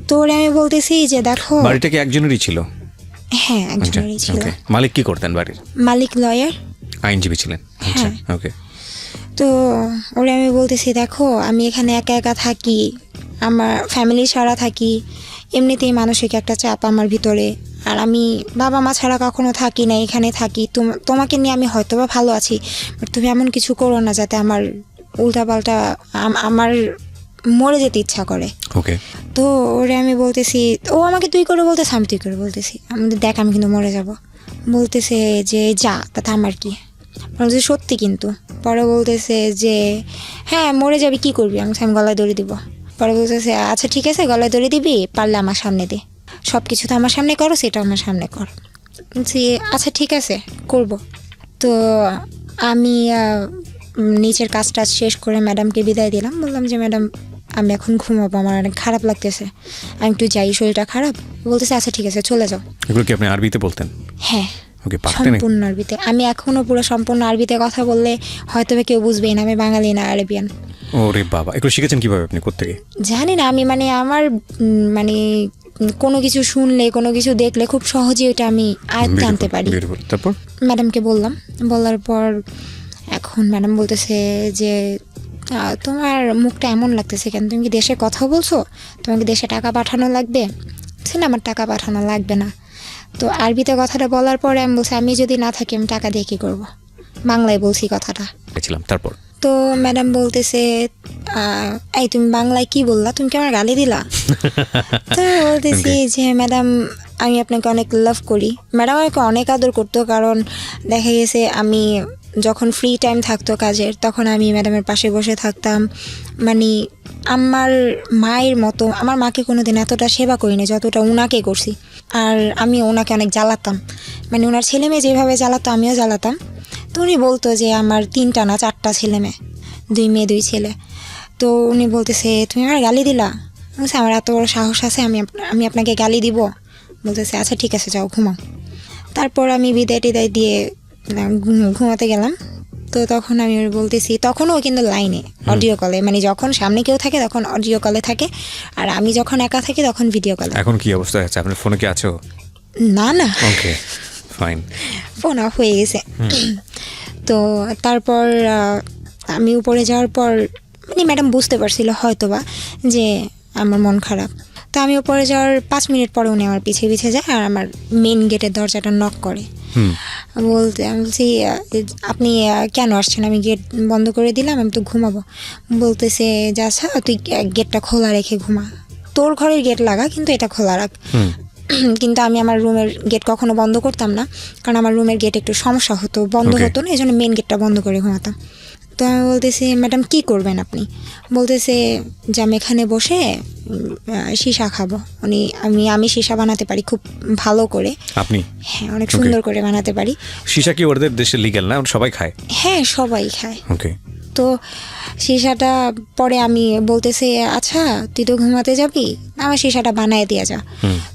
Speaker 1: তো ওরে আমি বলতেছি যে দেখো,
Speaker 2: বাড়িটা কি একজনেরই ছিল?
Speaker 1: হ্যাঁ একজনেরই ছিল।
Speaker 2: ওকে, মালিক কি করতেন বাড়ির?
Speaker 1: মালিক লয়ার।
Speaker 2: আইনজীবী ছিলেন? আচ্ছা, ওকে।
Speaker 1: তো ওরে আমি বলতেছি দেখো আমি এখানে একা একা থাকি, আমার ফ্যামিলি ছাড়া থাকি, এমনিতেই মানসিক একটা চাপ আমার ভিতরে, আর আমি বাবা মা ছাড়া কখনো থাকি না, এখানে থাকি। তোমাকে নিয়ে আমি হয়তোবা ভালো আছি, বাট তুমি এমন কিছু করো না যাতে আমার উল্টাপাল্টা আমার মরে যেতে ইচ্ছা করে।
Speaker 2: ওকে,
Speaker 1: তো ওরে আমি বলতেছি, ও আমাকে তুই করে বলতেছে, আমি তুই করে বলতেছি, আমি দেখ আমি কিন্তু মরে যাব। বলতেছে যে যা, তাতে আমার কি? বলছে সত্যি কিন্তু। পরে বলতেছে যে হ্যাঁ মরে যাবি, কি করবি? আমি গলায় দড়ি দিব। পরে বলতেছে আচ্ছা ঠিক আছে গলায় দড়ি দিবি, পারলে আমার সামনে দে, সব কিছু তো আমার সামনে করো, সেটা আমার সামনে কর। বলছি আচ্ছা ঠিক আছে করব। তো আমি নিচের কাজটা শেষ করে ম্যাডামকে বিদায় দিলাম, বললাম যে ম্যাডাম আমি এখন ঘুমাবো, আমার অনেক খারাপ লাগতেছে, আমি একটু যাই, শরীরটা খারাপ। বলতেছে আচ্ছা ঠিক আছে চলে যাও।
Speaker 2: এগুলো কি আপনি আরবিতে বলতেন?
Speaker 1: হ্যাঁ
Speaker 2: ওকে, পারতেন?
Speaker 1: সম্পূর্ণ আরবিতে। আমি এখনো পুরো সম্পূর্ণ আরবিতে কথা বললে হয়তো বা কেউ বুঝবেই না, আমি বাঙালি না আরবিয়ান।
Speaker 2: ওরে বাবা, এগুলো শিখেছেন কিভাবে আপনি, কোত্থেকে?
Speaker 1: জানি না, আমি মানে আমার মানে কোনো কিছু শুনলে কোনো কিছু দেখলে খুব সহজেই ওটা আমি আয়ত্তে আনতে পারি।
Speaker 2: তারপর
Speaker 1: ম্যাডামকে বললাম, বলার পর এখন ম্যাডাম বলতেছে যে তোমার মুখটা এমন লাগতেছে কেন, তুমি কি দেশে কথা বলছো, তোমাকে দেশে টাকা পাঠানো লাগবে? না আমার টাকা পাঠানো লাগবে না। তো আরবিতে কথাটা বলার পরে আমি বলছি আমি যদি না থাকি আমি টাকা দিয়ে কী করবো, বাংলায় বলছি কথাটা।
Speaker 2: তারপর
Speaker 1: তো ম্যাডাম বলতেছে এই তুমি বাংলায় কি বললা, তুমি কি আমার গালি দিলা? তো বলতেছি যে ম্যাডাম আমি আপনাকে অনেক লাভ করি। ম্যাডাম আমাকে অনেক আদর করতো, কারণ দেখা গেছে আমি যখন ফ্রি টাইম থাকতো কাজের, তখন আমি ম্যাডামের পাশে বসে থাকতাম। মানে আমার মায়ের মতো, আমার মাকে কোনোদিন এতটা সেবা করিনি যতটা ওনাকে করছি। আর আমি ওনাকে অনেক জ্বালাতাম, মানে ওনার ছেলে মেয়ে যেভাবে জ্বালাতো আমিও জ্বালাতাম। তো উনি বলতো যে আমার 3টা না 4টা ছেলে মেয়ে, 2 মেয়ে 2 ছেলে। তো উনি বলতেছে তুমি আমার গালি দিলা? বলছে আমার এত বড় সাহস আছে আমি আপনাকে গালি দিব? বলতেছে আচ্ছা ঠিক আছে যাও ঘুমাও। তারপর আমি বিদায় টিদায় দিয়ে ঘুমাতে গেলাম। তো তখন আমি ওর বলতেছি, তখনও কিন্তু লাইনে অডিও কলে, মানে যখন সামনে কেউ থাকে তখন অডিও কলে থাকে, আর আমি যখন একা থাকি তখন ভিডিও কলে।
Speaker 2: এখন কি অবস্থা আছে আপনার ফোনে, কি আছো?
Speaker 1: না না,
Speaker 2: ওকে ফাইন,
Speaker 1: ফোন অফ হয়ে গেছে। তো তারপর আমি উপরে যাওয়ার পর মানে ম্যাডাম বুঝতে পারছিল হয়তোবা যে আমার মন খারাপ। তো আমি উপরে যাওয়ার 5 মিনিট পরে উনি আমার পিছিয়ে পিছিয়ে যায় আর আমার মেন গেটের দরজাটা নক করে। আমি বলছি আপনি কেন আসছেন? আমি গেট বন্ধ করে দিলাম, আমি তো ঘুমাবো। বলতেছে যে আচ্ছা তুই গেটটা খোলা রেখে ঘুমা, তোর ঘরের গেট লাগা কিন্তু এটা খোলা রাখ। কিন্তু আমি আমার রুমের গেট কখনো বন্ধ করতাম না, কারণ আমার রুমের গেট একটু সমস্যা হতো, বন্ধ হতো না, এই জন্য মেন গেটটা বন্ধ করে ঘুমাতাম। তো আমি বলতেছি ম্যাডাম কী করবেন আপনি? বলতেছে যে আমি এখানে বসে সীসা খাবো। আমি সীসা বানাতে পারি খুব ভালো করে।
Speaker 2: আপনি?
Speaker 1: হ্যাঁ অনেক সুন্দর করে বানাতে পারি।
Speaker 2: সীসা কি ওদের দেশে লিগ্যাল না, সবাই খায়?
Speaker 1: হ্যাঁ সবাই খায়।
Speaker 2: ওকে।
Speaker 1: তো সীসাটা পরে আমি বলতেছে আচ্ছা তুই তো ঘুমাতে যাবি, আমার সীসাটা বানায় দিয়ে যা।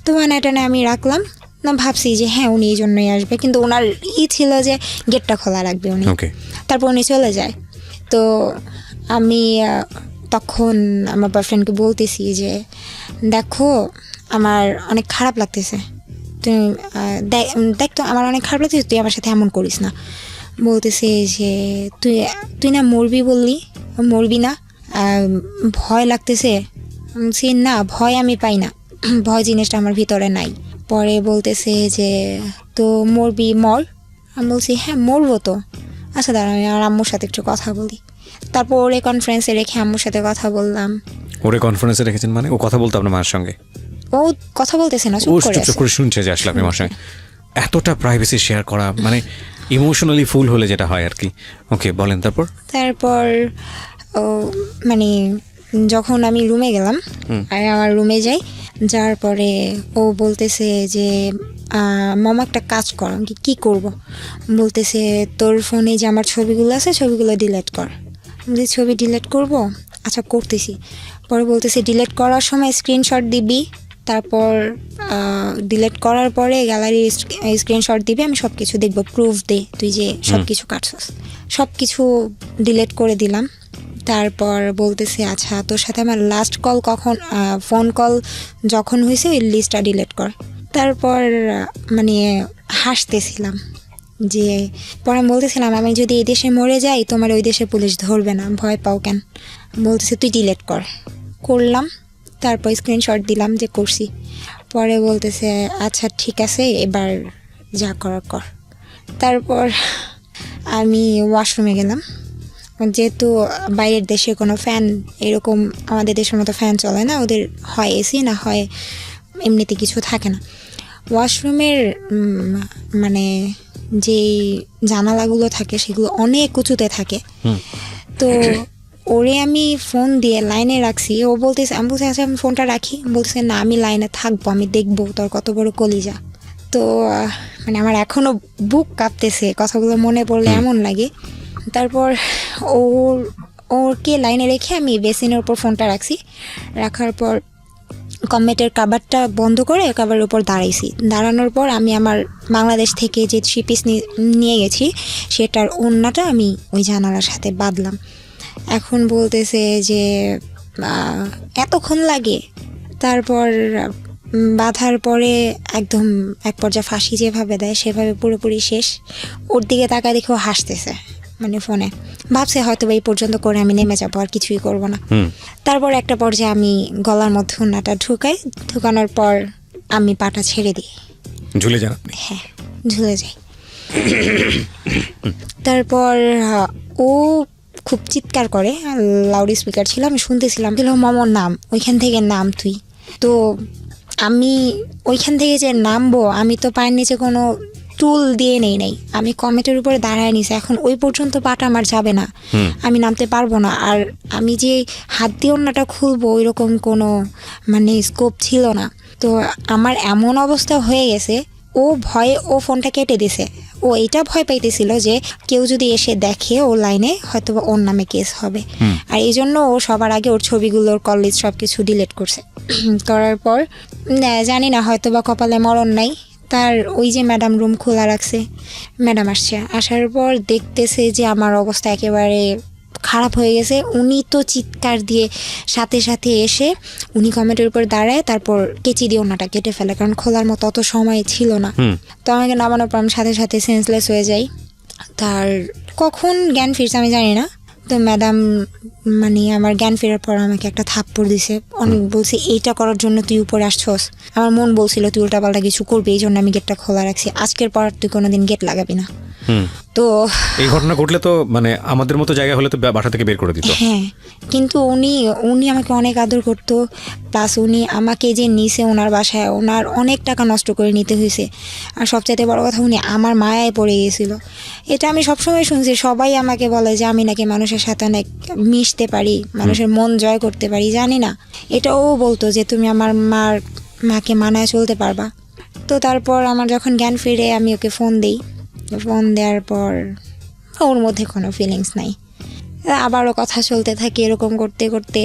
Speaker 1: তো বানায় টানে আমি রাখলাম, না ভাবছি যে হ্যাঁ উনি এই জন্যই আসবে, কিন্তু ওনার ছিল যে গেটটা খোলা রাখবে উনি। তারপর উনি চলে যায়। তো আমি তখন আমার বয়ফ্রেন্ডকে বলতেছি যে দেখো আমার অনেক খারাপ লাগতেছে, তুই দেখ তো আমার অনেক খারাপ লাগতেছে, তুই আমার সাথে এমন করিস না। বলতেছে যে তুই না মরবি বললি, মরবি না, ভয় লাগতেছে? না ভয় আমি পাই না, ভয় জিনিসটা আমার ভিতরে নাই। পরে বলতেছে যে তো মরবি মর। আমি বলছি হ্যাঁ মরবো তো, আচ্ছা দাঁড়া আমি আর আম্মুর সাথে একটু কথা বলি। তারপর ওরে কনফারেন্সে রেখে আম্মুর সাথে কথা বললাম।
Speaker 2: ওরে কনফারেন্সে রেখেছেন মানে ও কথা বলতো আপনার মার সঙ্গে?
Speaker 1: ও কথা বলতেছে না,
Speaker 2: ও
Speaker 1: চুপ করে
Speaker 2: চুপ
Speaker 1: আছে।
Speaker 2: করে শুনছে যে আসলে আপনি মার সঙ্গে এতটা প্রাইভেসি শেয়ার করা মানে ইমোশনালি ফুল হলে যেটা হয় আর কি। ওকে, বলেন তারপর।
Speaker 1: তারপর ও মানে যখন আমি রুমে গেলাম, আর আমার রুমে যাই, যাওয়ার পরে ও বলতেছে যে মামা একটা কাজ কর। আমি কি করব? বলতেছে তোর ফোনে যে আমার ছবিগুলো আছে ছবিগুলো ডিলিট কর। আমি ছবি ডিলিট করব, আচ্ছা করতেছি। পরে বলতেছে ডিলিট করার সময় স্ক্রিনশট দিবি, তারপর ডিলিট করার পরে গ্যালারি স্ক্রিনশট দিবি, আমি সব কিছু দেখবো, প্রুফ দে তুই যে সব কিছু কাটছস। সব কিছু ডিলিট করে দিলাম। তারপর বলতেছে আচ্ছা তোর সাথে আমার লাস্ট কল কখন, ফোন কল যখন হয়েছে ওই লিস্টটা ডিলিট কর। তারপর মানে হাসতেছিলাম যে পরে আমি বলতেছিলাম আমি যদি এই দেশে মরে যাই তোমার ওই দেশে পুলিশ ধরবে না, ভয় পাও কেন? বলতেছে তুই ডিলিট কর। করলাম, তারপর স্ক্রিনশট দিলাম যে করছি। পরে বলতেছে আচ্ছা ঠিক আছে এবার যা করার কর। তারপর আমি ওয়াশরুমে গেলাম, যেহেতু বাইরের দেশে কোনো ফ্যান এরকম আমাদের দেশের মতো ফ্যান চলে না, ওদের হয় এসি না হয় এমনিতে কিছু থাকে না। ওয়াশরুমের মানে যেই জানালাগুলো থাকে সেগুলো অনেক উঁচুতে থাকে। তো ওরে আমি ফোন দিয়ে লাইনে রাখছি, ও বলতেছে, আমি বলছি আচ্ছা আমি ফোনটা রাখি, বলতেছে না আমি লাইনে থাকবো, আমি দেখবো তোর কত বড় কলিজা। তো মানে আমার এখনো বুক কাঁপতেছে কথাগুলো মনে পড়লে এমন লাগে। তারপর ওরকে লাইনে রেখে আমি বেসিনের উপর ফোনটা রাখছি, রাখার পর কমেটের কাবারটা বন্ধ করে কাবারের উপর দাঁড়াইছি। দাঁড়ানোর পর আমি আমার বাংলাদেশ থেকে যে 3 পিস নিয়ে গেছি সেটার ওড়নাটা আমি ওই জানালার সাথে বাঁধলাম। এখন বলতেছে যে এতক্ষণ লাগে। তারপর বাঁধার পরে একদম এক পর্যায়ে ফাঁসি যেভাবে দেয় সেভাবে পুরোপুরি শেষ। ওর দিকে তাকায় দেখেও হাসতেছে মানে ফোনে, ভাবছে হয়তো এই পর্যন্ত করে আমি নেমে যাবো, আর কিছুই করবো না। তারপর একটা পর্যায়ে আমি গলার মধ্যে ওড়নাটা ঢুকাই, ঢুকানোর পর আমি পাটা ছেড়ে দিই,
Speaker 2: ঝুলে যান আপনি?
Speaker 1: হ্যাঁ ঝুলে যাই। তারপর ও খুব চিৎকার করে, লাউড স্পিকার ছিল, আমি শুনতেছিলাম, দিল মামার নাম, ওইখান থেকে নাম তুই। তো আমি ওইখান থেকে যে নামবো, আমি তো পায়ের নিচে কোনো টুল দিয়ে নেই, আমি কমেটের উপরে দাঁড়ায় নিছি। এখন ওই পর্যন্ত পাটা আমার যাবে না, আমি নামতে পারবো না। আর আমি যে হাত দিয়ে ওড়নাটা খুলবো ওইরকম কোনো মানে স্কোপ ছিল না। তো আমার এমন অবস্থা হয়ে গেছে, ও ভয়ে ও ফোনটা কেটে দিছে। ও এটা ভয় পাইতেছিল যে কেউ যদি এসে দেখে ও লাইনে হয়তো ওর নামে কেস হবে, আর এই জন্য ও সবার আগে ওর ছবিগুলোর কল লিস্ট সব কিছু ডিলিট করছে। করার পর জানি না হয়তো বা কপালে মরণ নাই, তার ওই যে ম্যাডাম রুম খোলা রাখছে, ম্যাডাম আসছে, আসার পর দেখতেছে যে আমার অবস্থা একেবারে খারাপ হয়ে গেছে। উনি তো চিৎকার দিয়ে সাথে সাথে এসে উনি কমেন্টের উপর দাঁড়ায়, তারপর কেচি দিয়ে ওনাটা কেটে ফেলে, কারণ খোলার মতো অত সময় ছিল না। তো আমাকে নামানোর পর আমি সাথে সাথে সেন্সলেস হয়ে যাই। তার কখন জ্ঞান ফিরছে আমি জানি না। তো ম্যাডাম মানে আমার জ্ঞান ফেরার পর আমাকে একটা থাপ্পড় দিছে, অনেক বলছে এইটা করার জন্য তুই উপরে আসছস। আমার মন বলছিল তুই উল্টাপাল্টা কিছু করবি, এই জন্য আমি গেটটা খোলা রাখছি, আজকের পর তুই কোনোদিন গেট লাগাবি না। তো
Speaker 2: এই ঘটনা ঘটলে তো মানে আমাদের মতো জায়গা হলে তো বাসা থেকে বের করে দিত।
Speaker 1: হ্যাঁ, কিন্তু উনি আমাকে অনেক আদর করতো, প্লাস উনি আমাকে যে নিছে ওনার বাসায়, ওনার অনেক টাকা নষ্ট করে নিতে হয়েছে। আর সবচাইতে বড় কথা উনি আমার মায়ায় পড়ে গেছিল। এটা আমি সবসময় শুনছি, সবাই আমাকে বলে যে আমি নাকি মানুষের সাথে অনেক মিশতে পারি, মানুষের মন জয় করতে পারি, জানি না। এটাও বলতো যে তুমি আমার মাকে মানায় চলতে পারবা। তো তারপর আমার যখন জ্ঞান ফিরে আমি ওকে ফোন দিই, ফোন দেওয়ার পর ওর মধ্যে কোনো ফিলিংস নাই। আবারও কথা চলতে থাকে, এরকম করতে করতে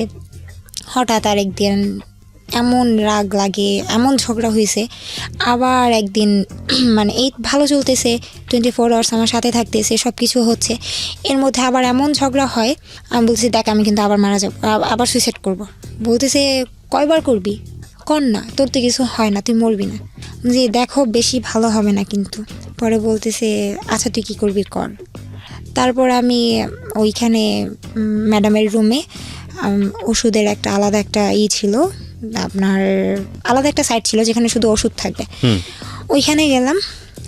Speaker 1: হঠাৎ আরেকদিন এমন রাগ লাগে, এমন ঝগড়া হয়েছে। আবার একদিন মানে এই ভালো চলতেছে, 24 আওয়ার্স আমার সাথে থাকতেছে, সব কিছু হচ্ছে, এর মধ্যে আবার এমন ঝগড়া হয়। আমি বলছি দেখ আমি কিন্তু আবার মারা যাবো, আবার সুইসাইড করবো। বলতেছে কয়বার করবি, কর না, তোর তো কিছু হয় না, তুই মরবি না। যে দেখো বেশি ভালো হবে না কিন্তু। পরে বলতেছে আচ্ছা তুই কী করবি কর। তারপর আমি ওইখানে ম্যাডামের রুমে ওষুধের একটা আলাদা একটা ছিল, আপনার আলাদা একটা সাইট ছিল যেখানে শুধু ওষুধ থাকবে। ওইখানে গেলাম,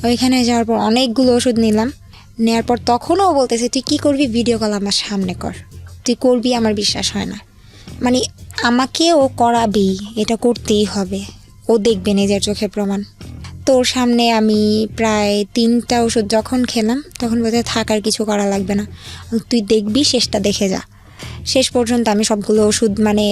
Speaker 1: ওইখানে যাওয়ার পর অনেকগুলো ওষুধ নিলাম, নেওয়ার পর তখনও ও বলতেছে তুই কি করবি, ভিডিও কল আমার সামনে কর, তুই করবি, আমার বিশ্বাস হয় না। মানে আমাকে ও করাবেই, এটা করতেই হবে, ও দেখবে নিজের চোখে প্রমাণ। তোর সামনে আমি প্রায় 3টা ওষুধ যখন খেলাম তখন বোধহয় থাকার কিছু করা লাগবে না, তুই দেখবি, শেষটা দেখে যা। শেষ পর্যন্ত আমি সবগুলো ওষুধ মানে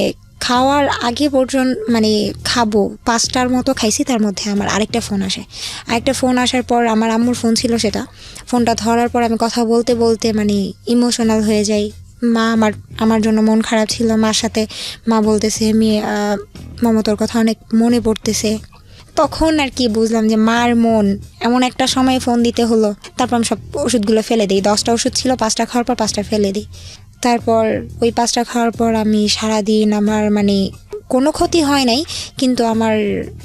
Speaker 1: খাওয়ার আগে পর্যন্ত মানে খাবো 5টার মতো খাইছি, তার মধ্যে আমার আরেকটা ফোন আসে। আরেকটা ফোন আসার পর আমার আম্মুর ফোন ছিল, সেটা ফোনটা ধরার পর আমি কথা বলতে বলতে মানে ইমোশনাল হয়ে যাই। মা আমার জন্য মন খারাপ ছিল, মার সাথে মা বলতেছে মমতার কথা অনেক মনে পড়তেছে। তখন আর কি বুঝলাম যে মার মন, এমন একটা সময় ফোন দিতে হলো। তারপর আমি সব ওষুধগুলো ফেলে দিই, 10টা ওষুধ ছিল, 5টা খাওয়ার পর 5টা ফেলে দিই। তারপর ওই 5টা খাওয়ার পর আমি সারাদিন আমার মানে কোনো ক্ষতি হয় নাই, কিন্তু আমার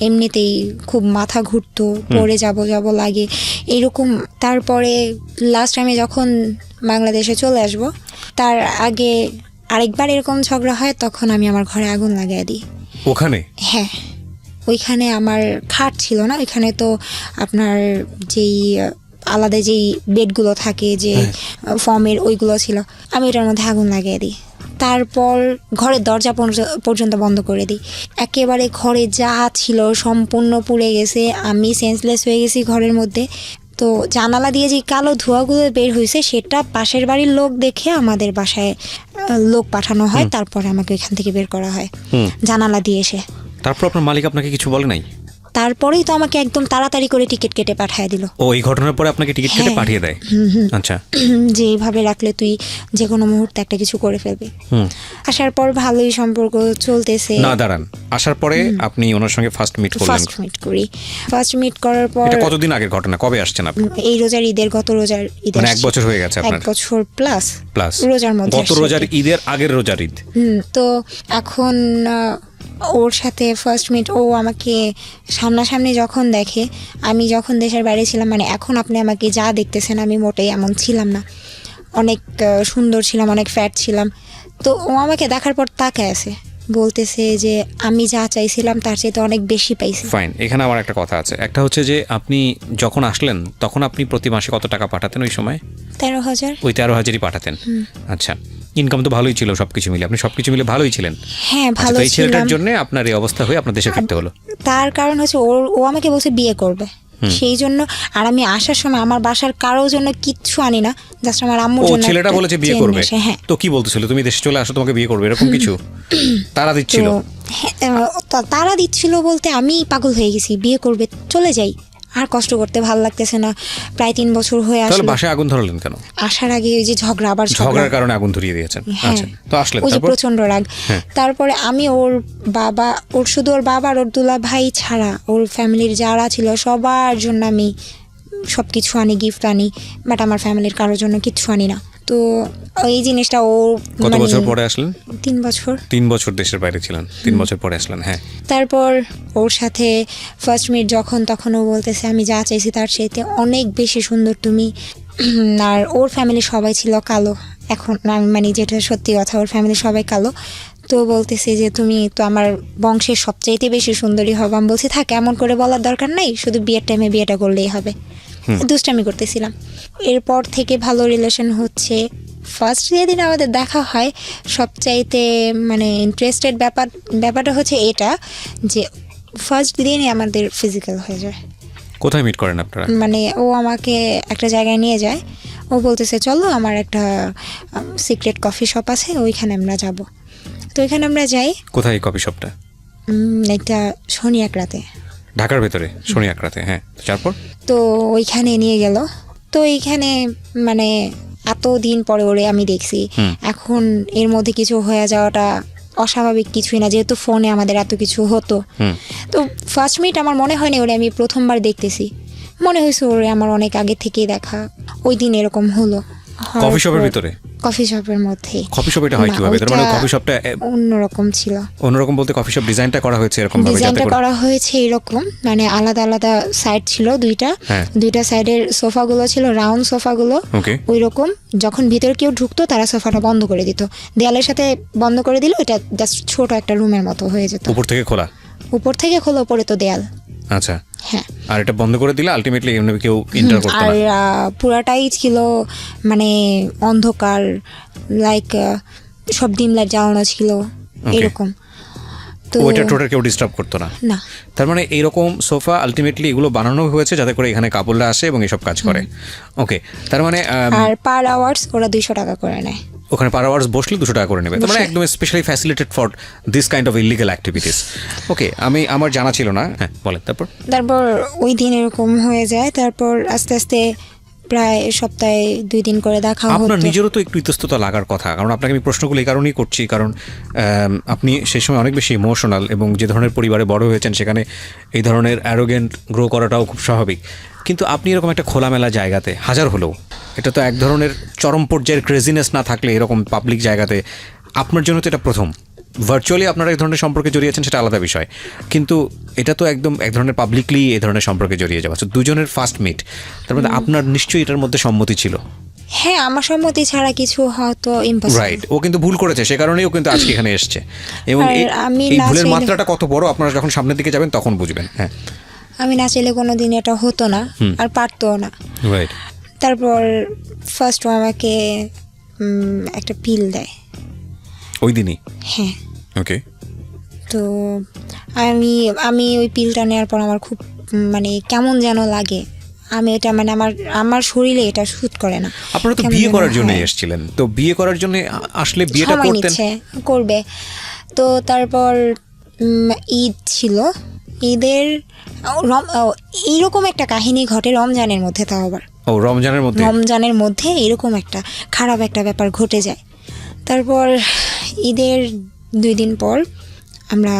Speaker 1: এমনিতেই খুব মাথা ঘুরতো, পড়ে যাব লাগে এরকম। তারপরে লাস্ট আমি যখন বাংলাদেশে চলে আসব তার আগে আরেকবার এরকম ঝগড়া হয়, তখন আমি আমার ঘরে আগুন লাগিয়ে দিই।
Speaker 2: ওখানে?
Speaker 1: হ্যাঁ, ওইখানে আমার খাট ছিল না, ওইখানে তো আপনার যেই আলাদা যেই বেডগুলো থাকে যে ফর্মের, ওইগুলো ছিল, আমি এটার মধ্যে আগুন লাগিয়ে দিই। তারপর ঘরের দরজা পর্যন্ত বন্ধ করে দিই। একেবারে ঘরে যা ছিল সম্পূর্ণ পুড়ে গেছে, আমি সেন্সলেস হয়ে গেছি ঘরের মধ্যে। তো জানালা দিয়ে যে কালো ধোঁয়াগুলো বের হয়েছে সেটা পাশের বাড়ির লোক দেখে আমাদের বাসায় লোক পাঠানো হয়, তারপরে আমাকে ওইখান থেকে বের করা হয় জানালা দিয়ে এসে।
Speaker 2: তারপর আপনার মালিক আপনাকে কিছু বলে নাই?
Speaker 1: তারপরেই তো আমাকে একদম তাড়াতাড়ি করে টিকিট কেটে পাঠিয়ে দিল।
Speaker 2: ও এই ঘটনার পরে আপনাকে টিকিট কেটে পাঠিয়ে দেয়? আচ্ছা।
Speaker 1: যে এইভাবে রাখলে তুই যে কোনো মুহূর্তে একটা কিছু করে ফেলবি। আসার পর ভালোই সম্পর্ক চলতেছে।
Speaker 2: না দাঁড়ান, আসার পরে আপনি ওনার সঙ্গে ফার্স্ট মিট করলেন?
Speaker 1: ফার্স্ট মিট করার পর।
Speaker 2: এটা কতদিন আগের ঘটনা? কবে আসছেন আপনি?
Speaker 1: এই রোজার ঈদের, গত রোজার ঈদের।
Speaker 2: মানে 1 বছর হয়ে গেছে আপনার?
Speaker 1: 1 বছর প্লাস রোজার মধ্যে।
Speaker 2: গত রোজার ঈদের আগের রোজার ঈদ।
Speaker 1: তো এখন ওর সাথে ফার্স্ট মিট, ও আমাকে সামনাসামনি যখন দেখে, আমি যখন দেশের বাইরে ছিলাম, মানে এখন আপনি আমাকে যা দেখতেছেন আমি মোটেই এমন ছিলাম না, অনেক সুন্দর ছিলাম, অনেক ফ্যাট ছিলাম। তো ও আমাকে দেখার পর তাকায় আছে, বলতেছে যে আমি যা চাইছিলাম তার চেয়ে তো অনেক বেশি পাইছি।
Speaker 2: ফাইন, এখানে আমার একটা কথা আছে। একটা হচ্ছে যে আপনি যখন আসলেন তখন আপনি প্রতি মাসে কত টাকা পাঠাতেন ওই সময়?
Speaker 1: 13,000।
Speaker 2: ওই 13,000ই পাঠাতেন? আচ্ছা, ইনকাম তো ভালোই ছিল সবকিছু মিলে, আপনি সবকিছু মিলে ভালোই ছিলেন?
Speaker 1: হ্যাঁ, ভালো ছিলাম।
Speaker 2: এই ছেলেটার জন্য আপনার এই অবস্থা হয়ে আপনার দেশে ফিরতে হলো?
Speaker 1: তার কারণ হচ্ছে ও আমাকে বলছে বিয়ে করবে, সেই জন্য। আর আমি আসার সময় আমার বাসার কারোর জন্য কিচ্ছু আনি না, জাস্ট আমার আম্মুর জন্য।
Speaker 2: ও ছেলেটা বলেছে বিয়ে করবে?
Speaker 1: হ্যাঁ।
Speaker 2: তো কি বলতেছিল, তুমি দেশে চলে আসো তোমাকে বিয়ে করবে, এরকম কিছু তারা দিচ্ছিল?
Speaker 1: তারা দিচ্ছিল বলতে আমি পাগল হয়ে গেছি, বিয়ে করবে, চলে যাই, আর কষ্ট করতে ভালো লাগতেছে না। প্রায় 3 বছর হয়ে আসলো।
Speaker 2: তাহলে বাসায় আগুন ধরালেন কেন?
Speaker 1: আসার আগে ওই যে ঝগড়ার
Speaker 2: কারণে আগুন ধরিয়ে দিয়েছেন? আচ্ছা, তো আসলে
Speaker 1: ওই যে প্রচন্ড রাগ। তারপরে আমি ওর শুধু ওর বাবা আর ওর দুলা ভাই ছাড়া ওর ফ্যামিলির যারা ছিল সবার জন্য আমি সবকিছু আনি, গিফট আনি, বাট আমার ফ্যামিলির কারোর জন্য কিচ্ছু আনি না। তো এই জিনিসটা ও
Speaker 2: কত বছর পরে আসলেন?
Speaker 1: 3 বছর।
Speaker 2: 3 বছর দেশের বাইরে ছিলেন, 3 বছর পরে আসলেন। হ্যাঁ।
Speaker 1: তারপর ওর সাথে ফার্স্ট মিট যখন, তখন ও বলতেছে আমি যা চাইছি তার চাইতে অনেক বেশি সুন্দর তুমি। আর ওর ফ্যামিলি সবাই ছিল কালো, এখন মানে যেটা সত্যি কথা, ওর ফ্যামিলি সবাই কালো। তো বলতেছে যে তুমি তো আমার বংশের সবচাইতে বেশি সুন্দরী হবে। আমি বলছি থাক, এমন করে বলার দরকার নাই, শুধু বিয়ের টাইমে বিয়েটা করলেই হবে। দুষ্টামি করতেছিলাম। এরপর থেকে ভালো রিলেশন হচ্ছে। ফার্স্ট যেদিন আমাদের দেখা হয় সবচাইতে মানে ইন্টারেস্টেড ব্যাপারটা হচ্ছে এটা যে ফার্স্ট দিনই আমাদের ফিজিক্যাল হয়ে যায়।
Speaker 2: কোথায় মিট করেন আপনারা?
Speaker 1: মানে ও আমাকে একটা জায়গায় নিয়ে যায়, ও বলতেছে চলো আমার একটা সিক্রেট কফি শপ আছে, ওইখানে আমরা যাব। তো ওইখানে আমরা যাই।
Speaker 2: কোথায় কফি শপটা?
Speaker 1: একটা শনি একরাতে,
Speaker 2: ঢাকার ভেতরে শনি একরাতে। হ্যাঁ, তারপর?
Speaker 1: তো ওইখানে নিয়ে গেল। তো এইখানে মানে এতদিন পরে ওরে আমি দেখছি, এখন এর মধ্যে কিছু হয়ে যাওয়াটা অস্বাভাবিক কিছুই না, যেহেতু ফোনে আমাদের এত কিছু হতো। তো ফার্স্ট মিট আমার মনে হয়নি ওরে আমি প্রথমবার দেখতেছি, মনে হয়েছে ওরে আমার অনেক আগে থেকেই দেখা। ওই দিন এরকম হলো
Speaker 2: কফি শপের ভিতরে?
Speaker 1: কফি শপের মধ্যে।
Speaker 2: কফি শপ এটা হয় কিভাবে? তার মানে কফি শপটা
Speaker 1: অন্যরকম ছিল।
Speaker 2: অন্যরকম বলতে কফি শপ ডিজাইনটা করা হয়েছে এরকম ভাবে?
Speaker 1: ডিজাইনটা করা হয়েছে এরকম, মানে আলাদা আলাদা সাইড ছিল দুইটা সাইডের সোফাগুলো ছিল রাউন্ড সোফাগুলো ওই রকম। যখন ভিতরে কেউ ঢুকতো তারা সোফাটা বন্ধ করে দিত, দেয়ালের সাথে বন্ধ করে দিল, এটা জাস্ট ছোট একটা রুমের মতো হয়ে যেত।
Speaker 2: উপর থেকে খোলা?
Speaker 1: উপর থেকে খোলা, উপরে তো দেয়াল।
Speaker 2: আচ্ছা।
Speaker 1: হ্যাঁ।
Speaker 2: আর এটা বন্ধ করে দিলে আলটিমেটলি কেউ ইন্টার করতো
Speaker 1: আর
Speaker 2: না।
Speaker 1: পুরাটাই ছিল মানে অন্ধকার, লাইক সব ডিম লাইট জ্বালানো ছিল এরকম। তো
Speaker 2: ওইটা টোটাল কেউ ডিস্টার্ব করতো না।
Speaker 1: না,
Speaker 2: তার মানে এইরকম সোফা আলটিমেটলি এগুলো বানানো হয়েছে যাতে করে এখানে কাপড়রা আসে এবং এসব কাজ করে। ওকে, তার মানে
Speaker 1: আর পার আওয়ার্স ওরা 200 টাকা করে নেয়।
Speaker 2: ওখানে পার আওয়ার্স বসলে 200 টাকা করে নেবে, তার মানে
Speaker 1: বসলে।
Speaker 2: একদম specially facilitated for this kind of illegal activities. Okay, আমার জানা ছিল না। হ্যাঁ বলেন।
Speaker 1: তারপর ওই দিন এরকম হয়ে যায়, তারপর আস্তে আস্তে প্রায় সপ্তাহে 2 দিন করে দেখা হতো।
Speaker 2: আপনার নিজেরও তো একটু ইতস্ততা লাগার কথা, কারণ আপনাকে আমি প্রশ্নগুলো এই কারণেই করছি, কারণ আপনি সেই সময় অনেক বেশি ইমোশনাল এবং যে ধরনের পরিবারে বড় হয়েছেন সেখানে এই ধরনের অ্যারোগেন্ট গ্রো করাটাও খুব স্বাভাবিক। কিন্তু আপনি এরকম একটা খোলামেলা জায়গাতে, হাজার হলেও এটা তো এক ধরনের চরম পর্যায়ের ক্রেজিনেস না থাকলে এরকম পাবলিক জায়গাতে, আপনার জন্য তো এটা প্রথম। ভার্চুয়ালি আপনারা এই ধরনের সম্পর্কে জড়িয়েছেন সেটা আলাদা বিষয়, কিন্তু এটা তো একদম এক ধরনের পাবলিকলি এই ধরনের সম্পর্কে জড়িয়ে যাওয়া, তো দুজনের ফার্স্ট মিট, তার মধ্যে আপনার নিশ্চয়ই এটার মধ্যে সম্মতি ছিল।
Speaker 1: হ্যাঁ, আমার সম্মতি ছাড়া কিছু হয়তো ইম্পসিবল।
Speaker 2: রাইট, ও কিন্তু ভুল করেছে, সে কারণেই ও কিন্তু আজকে এখানে এসছে। এবং
Speaker 1: আর আমি
Speaker 2: এই
Speaker 1: না
Speaker 2: ভুলের
Speaker 1: চাইলে-
Speaker 2: মাত্রাটা কত বড় আপনারা যখন সামনের দিকে যাবেন তখন বুঝবেন। হ্যাঁ,
Speaker 1: আমি না চাইলে কোনোদিন এটা হতো না, আর পারতোও না।
Speaker 2: রাইট।
Speaker 1: তারপর ফার্স্ট আমাকে একটা পিল দেয়
Speaker 2: ওই দিনই?
Speaker 1: হ্যাঁ।
Speaker 2: ওকে।
Speaker 1: তো আমি আমি ওই পিলটা নেওয়ার পর আমার খুব মানে কেমন যেন লাগে। আমি এটা মানে আমার শরীরে এটা শুট করে না।
Speaker 2: আপনারা তো
Speaker 1: কেমন
Speaker 2: বিয়ে
Speaker 1: যেন
Speaker 2: করার জন্যই
Speaker 1: হয়।
Speaker 2: এসেছিলেন, তো বিয়ে করার জন্য আসলে বিয়েটা
Speaker 1: সময়
Speaker 2: করতেন?
Speaker 1: নিচ্ছে, করবে। তো তারপর ঈদ ছিল, ঈদের এইরকম একটা কাহিনী ঘটে রমজানের মধ্যে, তাও আবার
Speaker 2: ও রমজানের মধ্যে?
Speaker 1: রমজানের মধ্যে এরকম একটা খারাপ একটা ব্যাপার ঘটে যায়। তারপর ঈদের 2 দিন পর আমরা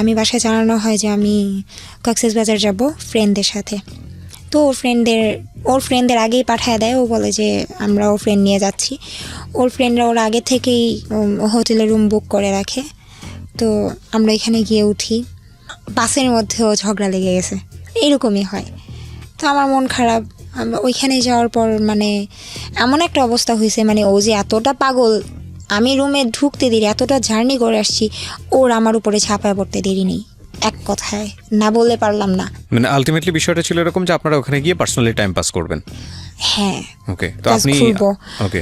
Speaker 1: আমি বাসায় জানানো হয় যে আমি কক্সবাজার যাব ফ্রেন্ডদের সাথে। তো ওর ফ্রেন্ডদের আগেই পাঠায় দেয়, ও বলে যে আমরা ওর ফ্রেন্ড নিয়ে যাচ্ছি। ওর ফ্রেন্ডরা ওর আগে থেকেই হোটেলে রুম বুক করে রাখে। তো আমরা এখানে গিয়ে উঠি, বাসের মধ্যেও ঝগড়া লেগে গেছে, এরকমই হয়। তো আমার মন খারাপ। ওইখানে যাওয়ার পর মানে এমন একটা অবস্থা হয়েছে, মানে ও যে এতটা পাগল, আমি রুমে ঢুকতে দেরি, এতটা জার্নি করে আসছি, ওর আমার উপরে ছাপায় পড়তে দেরি নেই। এক কথায় না বললে পারলাম না।
Speaker 2: মানে আলটিমেটলি বিষয়টা ছিল এরকম যে আপনারা ওখানে গিয়ে পার্সোনালি টাইম পাস করবেন।
Speaker 1: হ্যাঁ,
Speaker 2: ওকে, তো
Speaker 1: কাজ
Speaker 2: আপনি
Speaker 1: খুলবো।
Speaker 2: ওকে।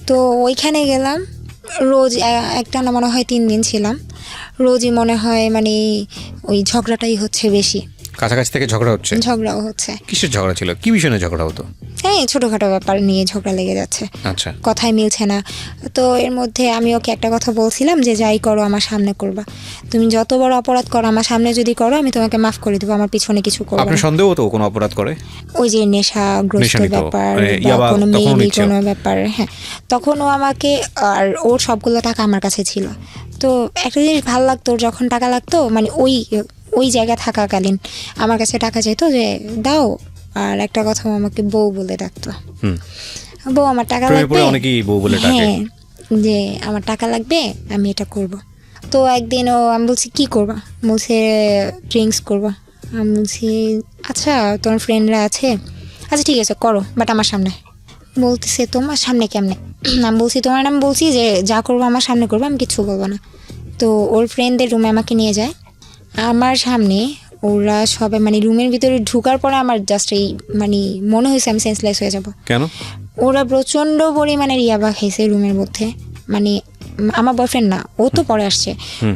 Speaker 1: তো ওইখানে গেলাম, রোজ একটা না মনে হয় 3 দিন ছিলাম। রোজই মনে হয় মানে ওই ঝগড়াটাই হচ্ছে বেশি,
Speaker 2: কাছাকাছি থেকে ঝগড়া হচ্ছে?
Speaker 1: ঝগড়াও হচ্ছে।
Speaker 2: কিসের ঝগড়া ছিল, কি বিষয়ে ঝগড়া হতো?
Speaker 1: হ্যাঁ, ছোটোখাটো ব্যাপার নিয়ে ঝগড়া লেগে যাচ্ছে,
Speaker 2: আচ্ছা।
Speaker 1: কথাই মিলছে না। তো এর মধ্যে আমি ওকে একটা কথা বলছিলাম যে যাই করো আমার সামনে করবা, তুমি যত বড় অপরাধ করো আমার সামনে যদি করো আমি তোমাকে মাফ করে দেবো, আমার পিছনে কিছু করবো
Speaker 2: আপনার
Speaker 1: না।
Speaker 2: সন্দেহ তো কোনো অপরাধ করে?
Speaker 1: ওই যে নেশাগ্রস্ত
Speaker 2: নিত,
Speaker 1: ব্যাপার
Speaker 2: মানে
Speaker 1: বা
Speaker 2: ইয়াবা
Speaker 1: কোনো
Speaker 2: তখনও
Speaker 1: মেয়েলি
Speaker 2: নিচ্ছে?
Speaker 1: কোনো ব্যাপার, হ্যাঁ। তখন ও আমাকে, আর ওর সবগুলো টাকা আমার কাছে ছিল। তো একটা জিনিস ভালো লাগতো, ওর যখন টাকা লাগতো মানে ওই জায়গায় থাকাকালীন আমার কাছে টাকা চাইতো যে দাও, আর একটা কথা ও আমাকে বউ বলে ডাকতো। বউ আমার টাকা
Speaker 2: প্রেমে
Speaker 1: লাগবে,
Speaker 2: পড়ে অনেকেই বউ বলে ডাকে।
Speaker 1: হ্যাঁ, যে আমার টাকা লাগবে আমি এটা করব। তো একদিন আমি বলছি কি করবা, বলছে ড্রিঙ্কস করবা। আমি বলছি আচ্ছা তোমার ফ্রেন্ডরা আছে, আচ্ছা ঠিক আছে করো, বাট আমার সামনে। বলতেছে তোমার সামনে কেমনে? আমি বলছি তোমার নাম, বলছি যে যা করবো আমার সামনে করবো, আমি কিচ্ছু বলবো না। তো ওর ফ্রেন্ডদের রুমে আমাকে নিয়ে যায়, আমার সামনে ওরা সবাই মানে রুমের ভিতরে ঢুকার পরে আমার জাস্ট এই মানে মনে হয়েছে আমি সেন্সলেস হয়ে যাব।
Speaker 2: কেন?
Speaker 1: ওরা প্রচণ্ড পরিমাণে ইয়াবা খাইছে রুমের মধ্যে, মানে আমার বয়ফ্রেন্ড না, ও তো পরে আসছে,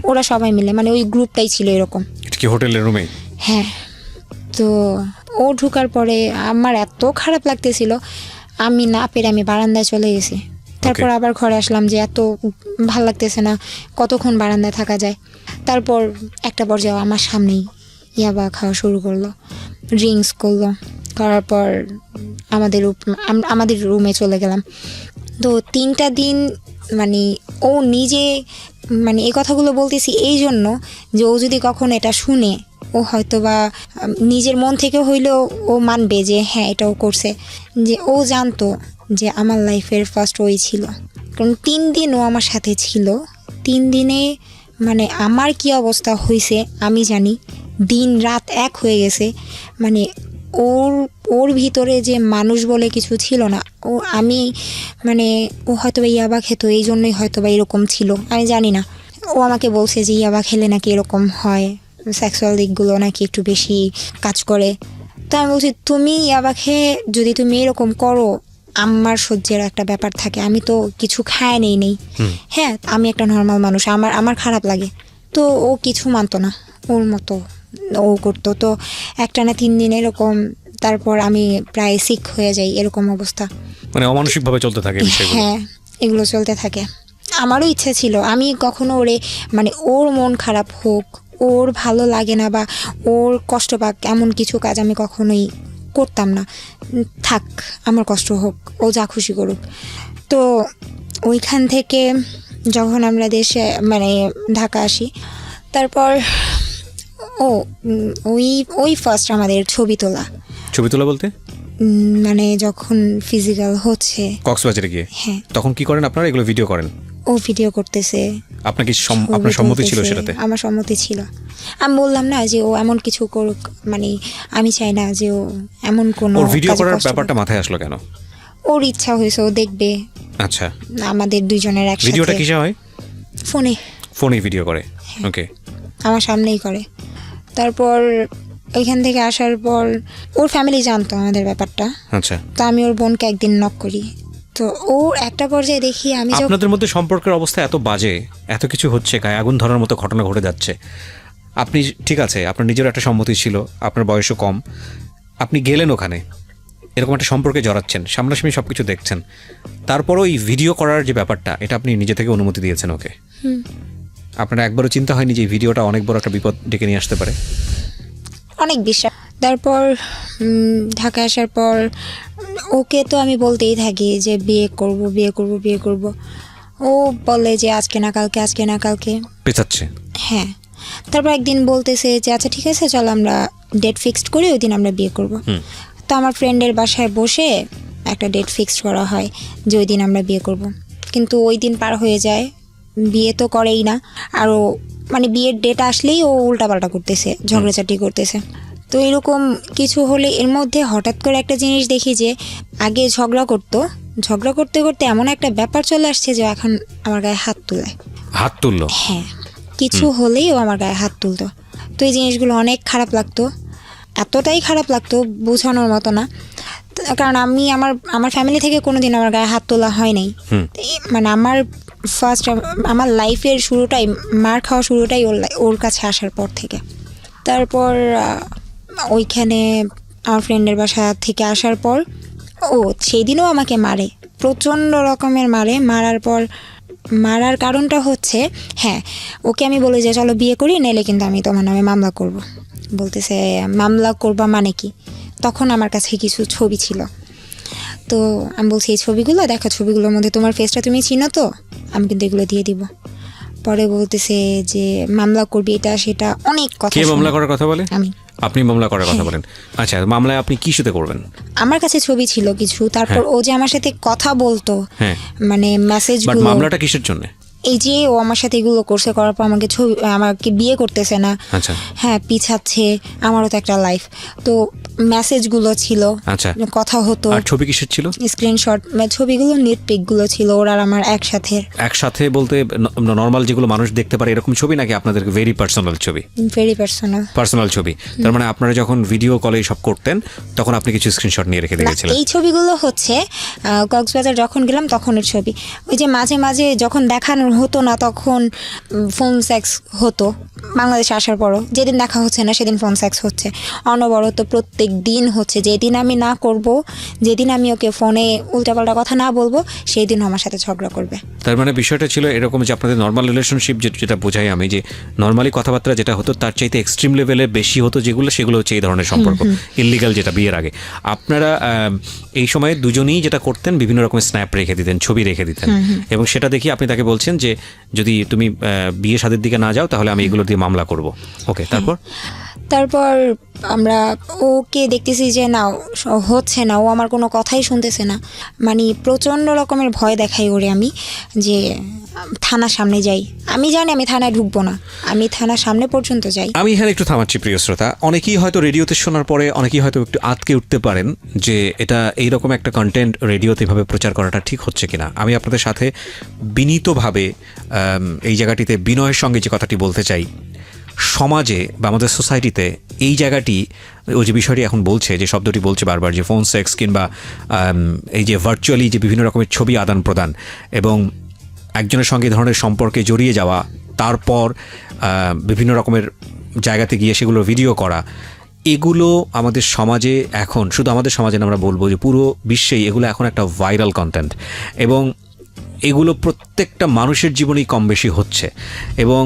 Speaker 1: ওরা সবাই মিলে মানে ওই গ্রুপটাই ছিল এরকম।
Speaker 2: এটা কি হোটেলের রুমে?
Speaker 1: হ্যাঁ। তো ও ঢুকার পরে আমার এত খারাপ লাগতেছিল, আমি না পেরে আমি বারান্দায় চলে গেছি। তারপর আবার ঘরে আসলাম যে এত ভাল লাগতেছে না, কতক্ষণ বারান্দায় থাকা যায়। তারপর একটা পর্যায়ে আমার সামনেই ইয়াবা খাওয়া শুরু করলো, ড্রিঙ্কস করলো, করার পর আমাদের রুমে চলে গেলাম। তো 3টা দিন মানে ও নিজে মানে এই কথাগুলো বলতেছি এই জন্য যে ও যদি কখনো এটা শুনে, ও হয়তো বা নিজের মন থেকে হইলেও ও মানবে যে হ্যাঁ এটাও করছে, যে ও জানতো যে আমার লাইফের ফার্স্ট ওই ছিল। কারণ 3 দিন ও আমার সাথে ছিল, 3 দিনে মানে আমার কি অবস্থা হয়েছে আমি জানি, দিন রাত এক হয়ে গেছে। মানে ওর ভিতরে যে মানুষ বলে কিছু ছিল না, আমি মানে ও হয়তো বা ইয়াবা খেত এই জন্যই হয়তো বা এরকম ছিল, আমি জানি না। ও আমাকে বলছে যে ইয়াবা খেলে নাকি এরকম হয়, সেক্সুয়াল দিকগুলো নাকি একটু বেশি কাজ করে। তো আমি বলছি তুমি ইয়াবাকে যদি তুমি এরকম করো, আমার সহ্যের একটা ব্যাপার থাকে, আমি তো কিছু খায় নেই। হ্যাঁ, আমি একটা নর্মাল মানুষ, আমার খারাপ লাগে। তো ও কিছু মানতো না, ওর মতো ও করতো। তো একটা না 3 দিন এরকম, তারপর আমি প্রায় সিক হয়ে যাই, এরকম অবস্থা।
Speaker 2: মানে অমানসিকভাবে চলতে থাকে বিষয়গুলো।
Speaker 1: হ্যাঁ, এগুলো চলতে থাকে। আমারও ইচ্ছে ছিল আমি কখনো ওরে মানে ওর মন খারাপ হোক, ওর ভালো লাগে না বা ওর কষ্ট পাক এমন কিছু কাজ আমি কখনোই করতাম না। থাক, আমার কষ্ট হোক, ও যা খুশি করুক। তো ওইখান থেকে যখন আমরা দেশে মানে ঢাকা আসি, তারপর ওই ফার্স্ট আমাদের ছবি তোলা
Speaker 2: বলতে
Speaker 1: মানে যখন ফিজিক্যাল হচ্ছে
Speaker 2: কক্সবাজারে গিয়ে।
Speaker 1: হ্যাঁ,
Speaker 2: তখন কি করেন আপনারা? এগুলো ভিডিও করেন?
Speaker 1: ও ভিডিও করতেছে।
Speaker 2: আপনার কি আপনার সম্মতি ছিল সেটাতে?
Speaker 1: আমার সম্মতি ছিল। আমি বললাম না যে ও এমন কিছু করুক, মানে আমি চাই না যে ও এমন কোনো
Speaker 2: ওর ভিডিও
Speaker 1: কাজে
Speaker 2: করার
Speaker 1: কষ্ট
Speaker 2: ব্যাপারটা
Speaker 1: করুক।
Speaker 2: মাথায় আসলো কেন?
Speaker 1: ওর ইচ্ছা হয়েছে, ও দেখবে।
Speaker 2: আচ্ছা,
Speaker 1: আমাদের দুইজনের একসাথে।
Speaker 2: ভিডিওটা কিসে হয়?
Speaker 1: ফোনে
Speaker 2: ভিডিও করে। ওকে,
Speaker 1: আমার সামনেই করে। তারপর ওইখান থেকে আসার পর ওর ফ্যামিলি জানতো আমাদের ব্যাপারটা।
Speaker 2: আচ্ছা,
Speaker 1: তো আমি ওর বোনকে একদিন নক করি। তো ওর একটা পর্যায়ে দেখি আমি
Speaker 2: আপনাদের মধ্যে সম্পর্কের অবস্থা এত বাজে, এত কিছু হচ্ছে, গায়ে আগুন ধরার মতো ঘটনা ঘটে যাচ্ছে। আপনি ঠিক আছে, আপনার নিজের একটা সম্মতি ছিল, আপনার বয়সও কম, আপনি গেলেন ওখানে, এরকম একটা সম্পর্কে জড়াচ্ছেন, সামনাসামনি সব কিছু দেখছেন, তারপরও এই ভিডিও করার যে ব্যাপারটা, এটা আপনি নিজে থেকে অনুমতি দিয়েছেন ওকে। আপনার একবারও চিন্তা হয়নি যে এই ভিডিওটা অনেক বড় একটা বিপদ ডেকে নিয়ে আসতে পারে?
Speaker 1: অনেক বিশ্বাস। তারপর ঢাকা আসার পর ওকে তো আমি বলতেই থাকি যে বিয়ে করব। ও বলে যে আজকে না কালকে
Speaker 2: পেছাচ্ছে।
Speaker 1: হ্যাঁ, তারপর একদিন বলতেছে যে আচ্ছা ঠিক আছে, চল আমরা ডেট ফিক্সড করি, ওই দিন আমরা বিয়ে করব। তো আমার ফ্রেন্ডের বাসায় বসে একটা ডেট ফিক্সড করা হয় যে ওই দিন আমরা বিয়ে করব। কিন্তু ওই দিন পার হয়ে যায়, বিয়ে তো করেই না। আরও মানে বিয়ের ডেট আসলেই ও উল্টাপাল্টা করতেছে, ঝগড়াঝাটি করতেছে। তো এরকম কিছু হলে এর মধ্যে হঠাৎ করে একটা জিনিস দেখি যে আগে ঝগড়া করতে করতে এমন একটা ব্যাপার চলে আসছে যে এখন আমার গায়ে হাত তুললো। হ্যাঁ, কিছু হলেই ও আমার গায়ে হাত তুলতো। তো এই জিনিসগুলো অনেক খারাপ লাগতো, এতটাই খারাপ লাগতো বোঝানোর মতো না। কারণ আমি আমার ফ্যামিলি থেকে কোনোদিন আমার গায়ে হাত তোলা হয় নাই। মানে আমার ফার্স্ট আমার লাইফের শুরুটাই, মার খাওয়া শুরুটাই ওর কাছে আসার পর থেকে। তারপর ওইখানে আমার ফ্রেন্ডের বাসা থেকে আসার পর সেই দিনও আমাকে মারে, প্রচণ্ড রকমের মারার কারণটা হচ্ছে, হ্যাঁ, ওকে আমি বলি যে চলো বিয়ে করি, নাইলে কিন্তু আমি তোমার নামে মামলা করব। বলতেছে মামলা করবা মানে কি? তখন আমার কাছে কিছু ছবি ছিল। তো আমি বলছি এই ছবিগুলো দেখো, ছবিগুলোর মধ্যে তোমার ফেসটা তুমি চিনো তো, আমি কিন্তু এগুলো দিয়ে দিব। পরে বলতেছে যে মামলা করবি, এটা সেটা অনেক কথা।
Speaker 2: কে মামলা করার কথা বলে? আপনি মামলা করার কথা বলেন? আচ্ছা, মামলায় আপনি কি সাথে করবেন?
Speaker 1: আমার কাছে ছবি ছিল কিছু, তারপর ও যে আমার সাথে কথা বলতো, মানে মেসেজগুলো।
Speaker 2: মামলাটা কিসের জন্য?
Speaker 1: এই যে ও আমার সাথে এগুলো করার পর আমাকে বিয়ে করতেছে না।
Speaker 2: আচ্ছা,
Speaker 1: হ্যাঁ, পিছাচ্ছে। আমারও তো একটা লাইফ। তো মেসেজগুলো ছিল,
Speaker 2: আচ্ছা,
Speaker 1: কথা হতো।
Speaker 2: আর ছবি কিসের ছিল?
Speaker 1: স্ক্রিনশট, ছবিগুলো নিট পিকগুলো ছিল ওর আর আমার
Speaker 2: একসাথে বলতে নরমাল যেগুলো মানুষ দেখতে পারে এরকম ছবি, নাকি আপনাদের ভেরি পার্সোনাল ছবি?
Speaker 1: ভেরি পার্সোনাল ছবি।
Speaker 2: তার মানে আপনারা যখন ভিডিও কলে সব করতেন তখন আপনি কিছু স্ক্রিনশট নিয়ে রেখে দিয়েছিলেন?
Speaker 1: এই ছবিগুলো হচ্ছে কক্সবাজার যখন গেলাম তখনের ছবি। ওই যে মাঝে মাঝে যখন দেখানো হতো না তখন ফোন সেক্স হতো। বাংলাদেশে আসার পরও যেদিন দেখা হচ্ছে না সেদিন ফোন সেক্স হচ্ছে অনবরত, প্রত্যেক দিন হচ্ছে। যেদিন আমি না করব, যেদিন আমি ওকে ফোনে উল্টাপাল্টা কথা না বলবো, সেই দিন আমার সাথে ঝগড়া করবে।
Speaker 2: তার মানে বিষয়টা ছিল এরকম যে আপনাদের নর্মাল রিলেশনশিপ যেটা বোঝাই আমি, যে নর্মালি কথাবার্তা যেটা হতো তার চাইতে এক্সট্রিম লেভেলে বেশি হতো, সেগুলো হচ্ছে এই ধরনের সম্পর্ক, ইল্লিগাল, যেটা বিয়ের আগে। আপনারা এই সময়ে দুজনেই যেটা করতেন, বিভিন্ন রকমের স্ন্যাপ রেখে দিতেন, ছবি রেখে দিতেন, এবং সেটা দেখি আপনি তাকে বলছেন যে যদি তুমি বিয়ে শাদীর দিকে না যাও তাহলে আমি এগুলো দিয়ে মামলা করব। ওকে, তারপর
Speaker 1: আমরা ওকে দেখতেছি যে না, হচ্ছে না, ও আমার কোনো কথাই শুনতেছে না। মানে প্রচণ্ড রকমের ভয় দেখাই ওরে আমি, যে থানার সামনে যাই। আমি জানি আমি থানায় ঢুকবো না, আমি থানার সামনে পর্যন্ত যাই।
Speaker 2: আমি এখানে একটু থামাচ্ছি প্রিয় শ্রোতা। অনেকেই হয়তো রেডিওতে শোনার পরে অনেকেই হয়তো একটু আটকে উঠতে পারেন যে এটা এইরকম একটা কন্টেন্ট রেডিওতে এভাবে প্রচার করাটা ঠিক হচ্ছে কিনা। আমি আপনাদের সাথে বিনীতভাবে এই জায়গাটিতে বিনয়ের সঙ্গে যে কথাটি বলতে চাই, সমাজে বা আমাদের সোসাইটিতে এই জায়গাটি, ও যে বিষয়টি এখন বলছে, যে শব্দটি বলছে বারবার, যে ফোন সেক্স কিংবা এই যে ভার্চুয়ালি যে বিভিন্ন রকমের ছবি আদান প্রদান এবং একজনের সঙ্গে এই ধরনের সম্পর্কে জড়িয়ে যাওয়া, তারপর বিভিন্ন রকমের জায়গাতে গিয়ে সেগুলো ভিডিও করা, এগুলো আমাদের সমাজে এখন, শুধু আমাদের সমাজে না, আমরা বলবো যে পুরো বিশ্বেই এগুলো এখন একটা ভাইরাল কন্টেন্ট এবং এগুলো প্রত্যেকটা মানুষের জীবনেই কম বেশি হচ্ছে এবং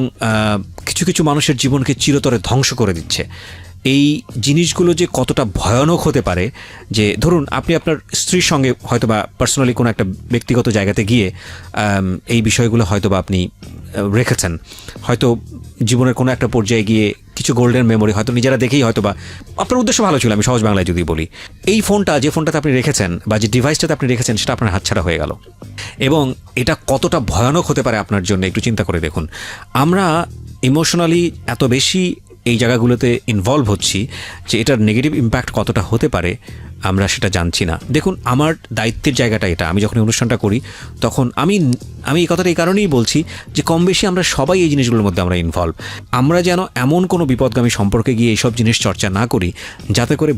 Speaker 2: কিছু কিছু মানুষের জীবনকে চিরতরে ধ্বংস করে দিচ্ছে। এই জিনিসগুলো যে কতটা ভয়ানক হতে পারে, যে ধরুন আপনি আপনার স্ত্রীর সঙ্গে হয়তো বা পার্সোনালি কোনো একটা ব্যক্তিগত জায়গাতে গিয়ে এই বিষয়গুলো হয়তো বা আপনি রেখেছেন, হয়তো জীবনের কোনো একটা পর্যায়ে গিয়ে কিছু গোল্ডেন মেমোরি হয়তো নিজেরা দেখেই হয়তো বা আপনার উদ্দেশ্য ভালো ছিল, আমি সহজ বাংলায় যদি বলি, এই ফোনটা, যে ফোনটাতে আপনি রেখেছেন বা যে ডিভাইসটাতে আপনি রেখেছেন, সেটা আপনার হাতছাড়া হয়ে গেল এবং এটা কতটা ভয়ানক হতে পারে আপনার জন্য একটু চিন্তা করে দেখুন। আমরা ইমোশনালি এত বেশি এই জায়গাগুলোতে ইনভলভ হচ্ছি যে এটার নেগেটিভ ইম্প্যাক্ট কতটা হতে পারে আমরা সেটা জানছি না। দেখুন, আমার দায়িত্বের জায়গাটা এটা, আমি যখন এই অনুষ্ঠানটা করি তখন আমি এই কথাটা এই কারণেই বলছি যে কম বেশি আমরা সবাই এই জিনিসগুলোর মধ্যে আমরা ইনভলভ। আমরা যেন এমন কোনো বিপদগামী সম্পর্কে গিয়ে এইসব জিনিস চর্চা না করি যাতে করে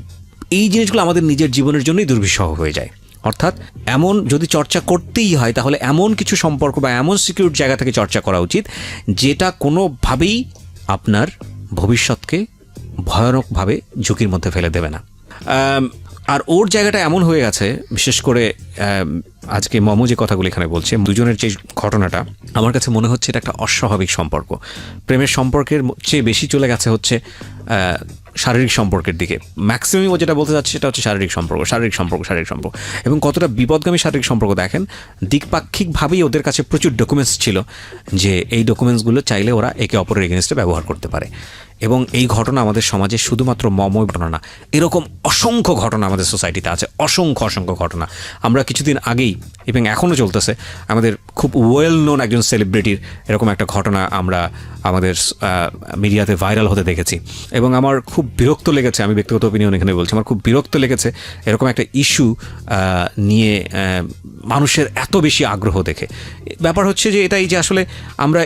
Speaker 2: এই জিনিসগুলো আমাদের নিজের জীবনের জন্যই দুর্বিষহ হয়ে যায়। অর্থাৎ এমন যদি চর্চা করতেই হয় তাহলে এমন কিছু সম্পর্ক বা এমন সিকিউর জায়গা থেকে চর্চা করা উচিত যেটা কোনোভাবেই আপনার ভবিষ্যৎকে ভয়ানকভাবে ঝুঁকির মধ্যে ফেলে দেবে না। আর ওর জায়গাটা এমন হয়ে গেছে, বিশেষ করে আজকে মমো যে কথাগুলো এখানে বলছে, দুজনের যে ঘটনাটা, আমার কাছে মনে হচ্ছে এটা একটা অস্বাভাবিক সম্পর্ক। প্রেমের সম্পর্কের চেয়ে বেশি চলে গেছে হচ্ছে শারীরিক সম্পর্কের দিকে। ম্যাক্সিমাম ও যেটা বলতে যাচ্ছে সেটা হচ্ছে শারীরিক সম্পর্ক এবং কতটা বিপদগামী শারীরিক সম্পর্ক দেখেন। দ্বিপাক্ষিকভাবেই ওদের কাছে প্রচুর ডকুমেন্টস ছিল যে এই ডকুমেন্টসগুলো চাইলে ওরা একে অপরের এগেনস্টে ব্যবহার করতে পারে। এবং এই ঘটনা আমাদের সমাজে শুধুমাত্র মমই ঘটনা না, এরকম অসংখ্য ঘটনা আমাদের সোসাইটিতে আছে, অসংখ্য ঘটনা। আমরা কিছুদিন আগেই এবং এখনও চলতেছে, আমাদের খুব ওয়েল নোন একজন সেলিব্রিটির এরকম একটা ঘটনা আমরা আমাদের মিডিয়াতে ভাইরাল হতে দেখেছি এবং আমার খুব বিরক্ত লেগেছে। আমি ব্যক্তিগত ওপিনিয়ন এখানে বলছি, আমার খুব বিরক্ত লেগেছে এরকম একটা ইস্যু নিয়ে মানুষের এত বেশি আগ্রহ দেখে। ব্যাপার হচ্ছে যে এটাই যে আসলে আমরা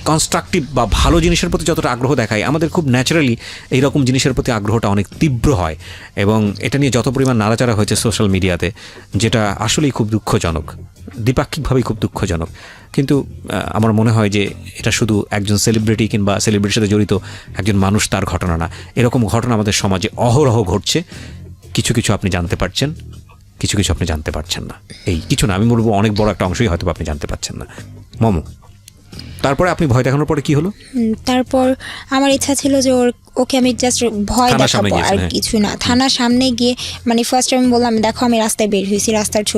Speaker 2: কনস্ট্রাকটিভ বা ভালো জিনিসের প্রতি যতটা আগ্রহ দেখাই, আমাদের খুব ন্যাচারালি এইরকম জিনিসের প্রতি আগ্রহটা অনেক তীব্র হয় এবং এটা নিয়ে যত পরিমাণ নাড়াচাড়া হয়েছে সোশ্যাল মিডিয়াতে, যেটা আসলেই খুব দুঃখজনক, দ্বিপাক্ষিকভাবেই খুব দুঃখজনক। কিন্তু আমার মনে হয় যে এটা শুধু একজন সেলিব্রিটি কিংবা সেলিব্রিটির সাথে জড়িত একজন মানুষ তার ঘটনা না, এরকম ঘটনা আমাদের সমাজে অহরহ ঘটছে। কিছু কিছু আপনি জানতে পারছেন, কিছু কিছু আপনি জানতে পারছেন না। এই কিছু না, আমি বলবো অনেক বড় একটা অংশই হয়তো আপনি জানতে পারছেন না। মমো, তারপরে আপনি ভয় দেখানোর পরে কি হলো?
Speaker 1: তারপর আমার ইচ্ছা ছিল যে ওকে আমি জাস্ট ভয় দেখাবো, আর কিছু না। থানার সামনে গিয়ে মানে ফার্স্ট আমি বললাম, দেখো আমি রাস্তায় বের হয়েছি, রাস্তার ছবি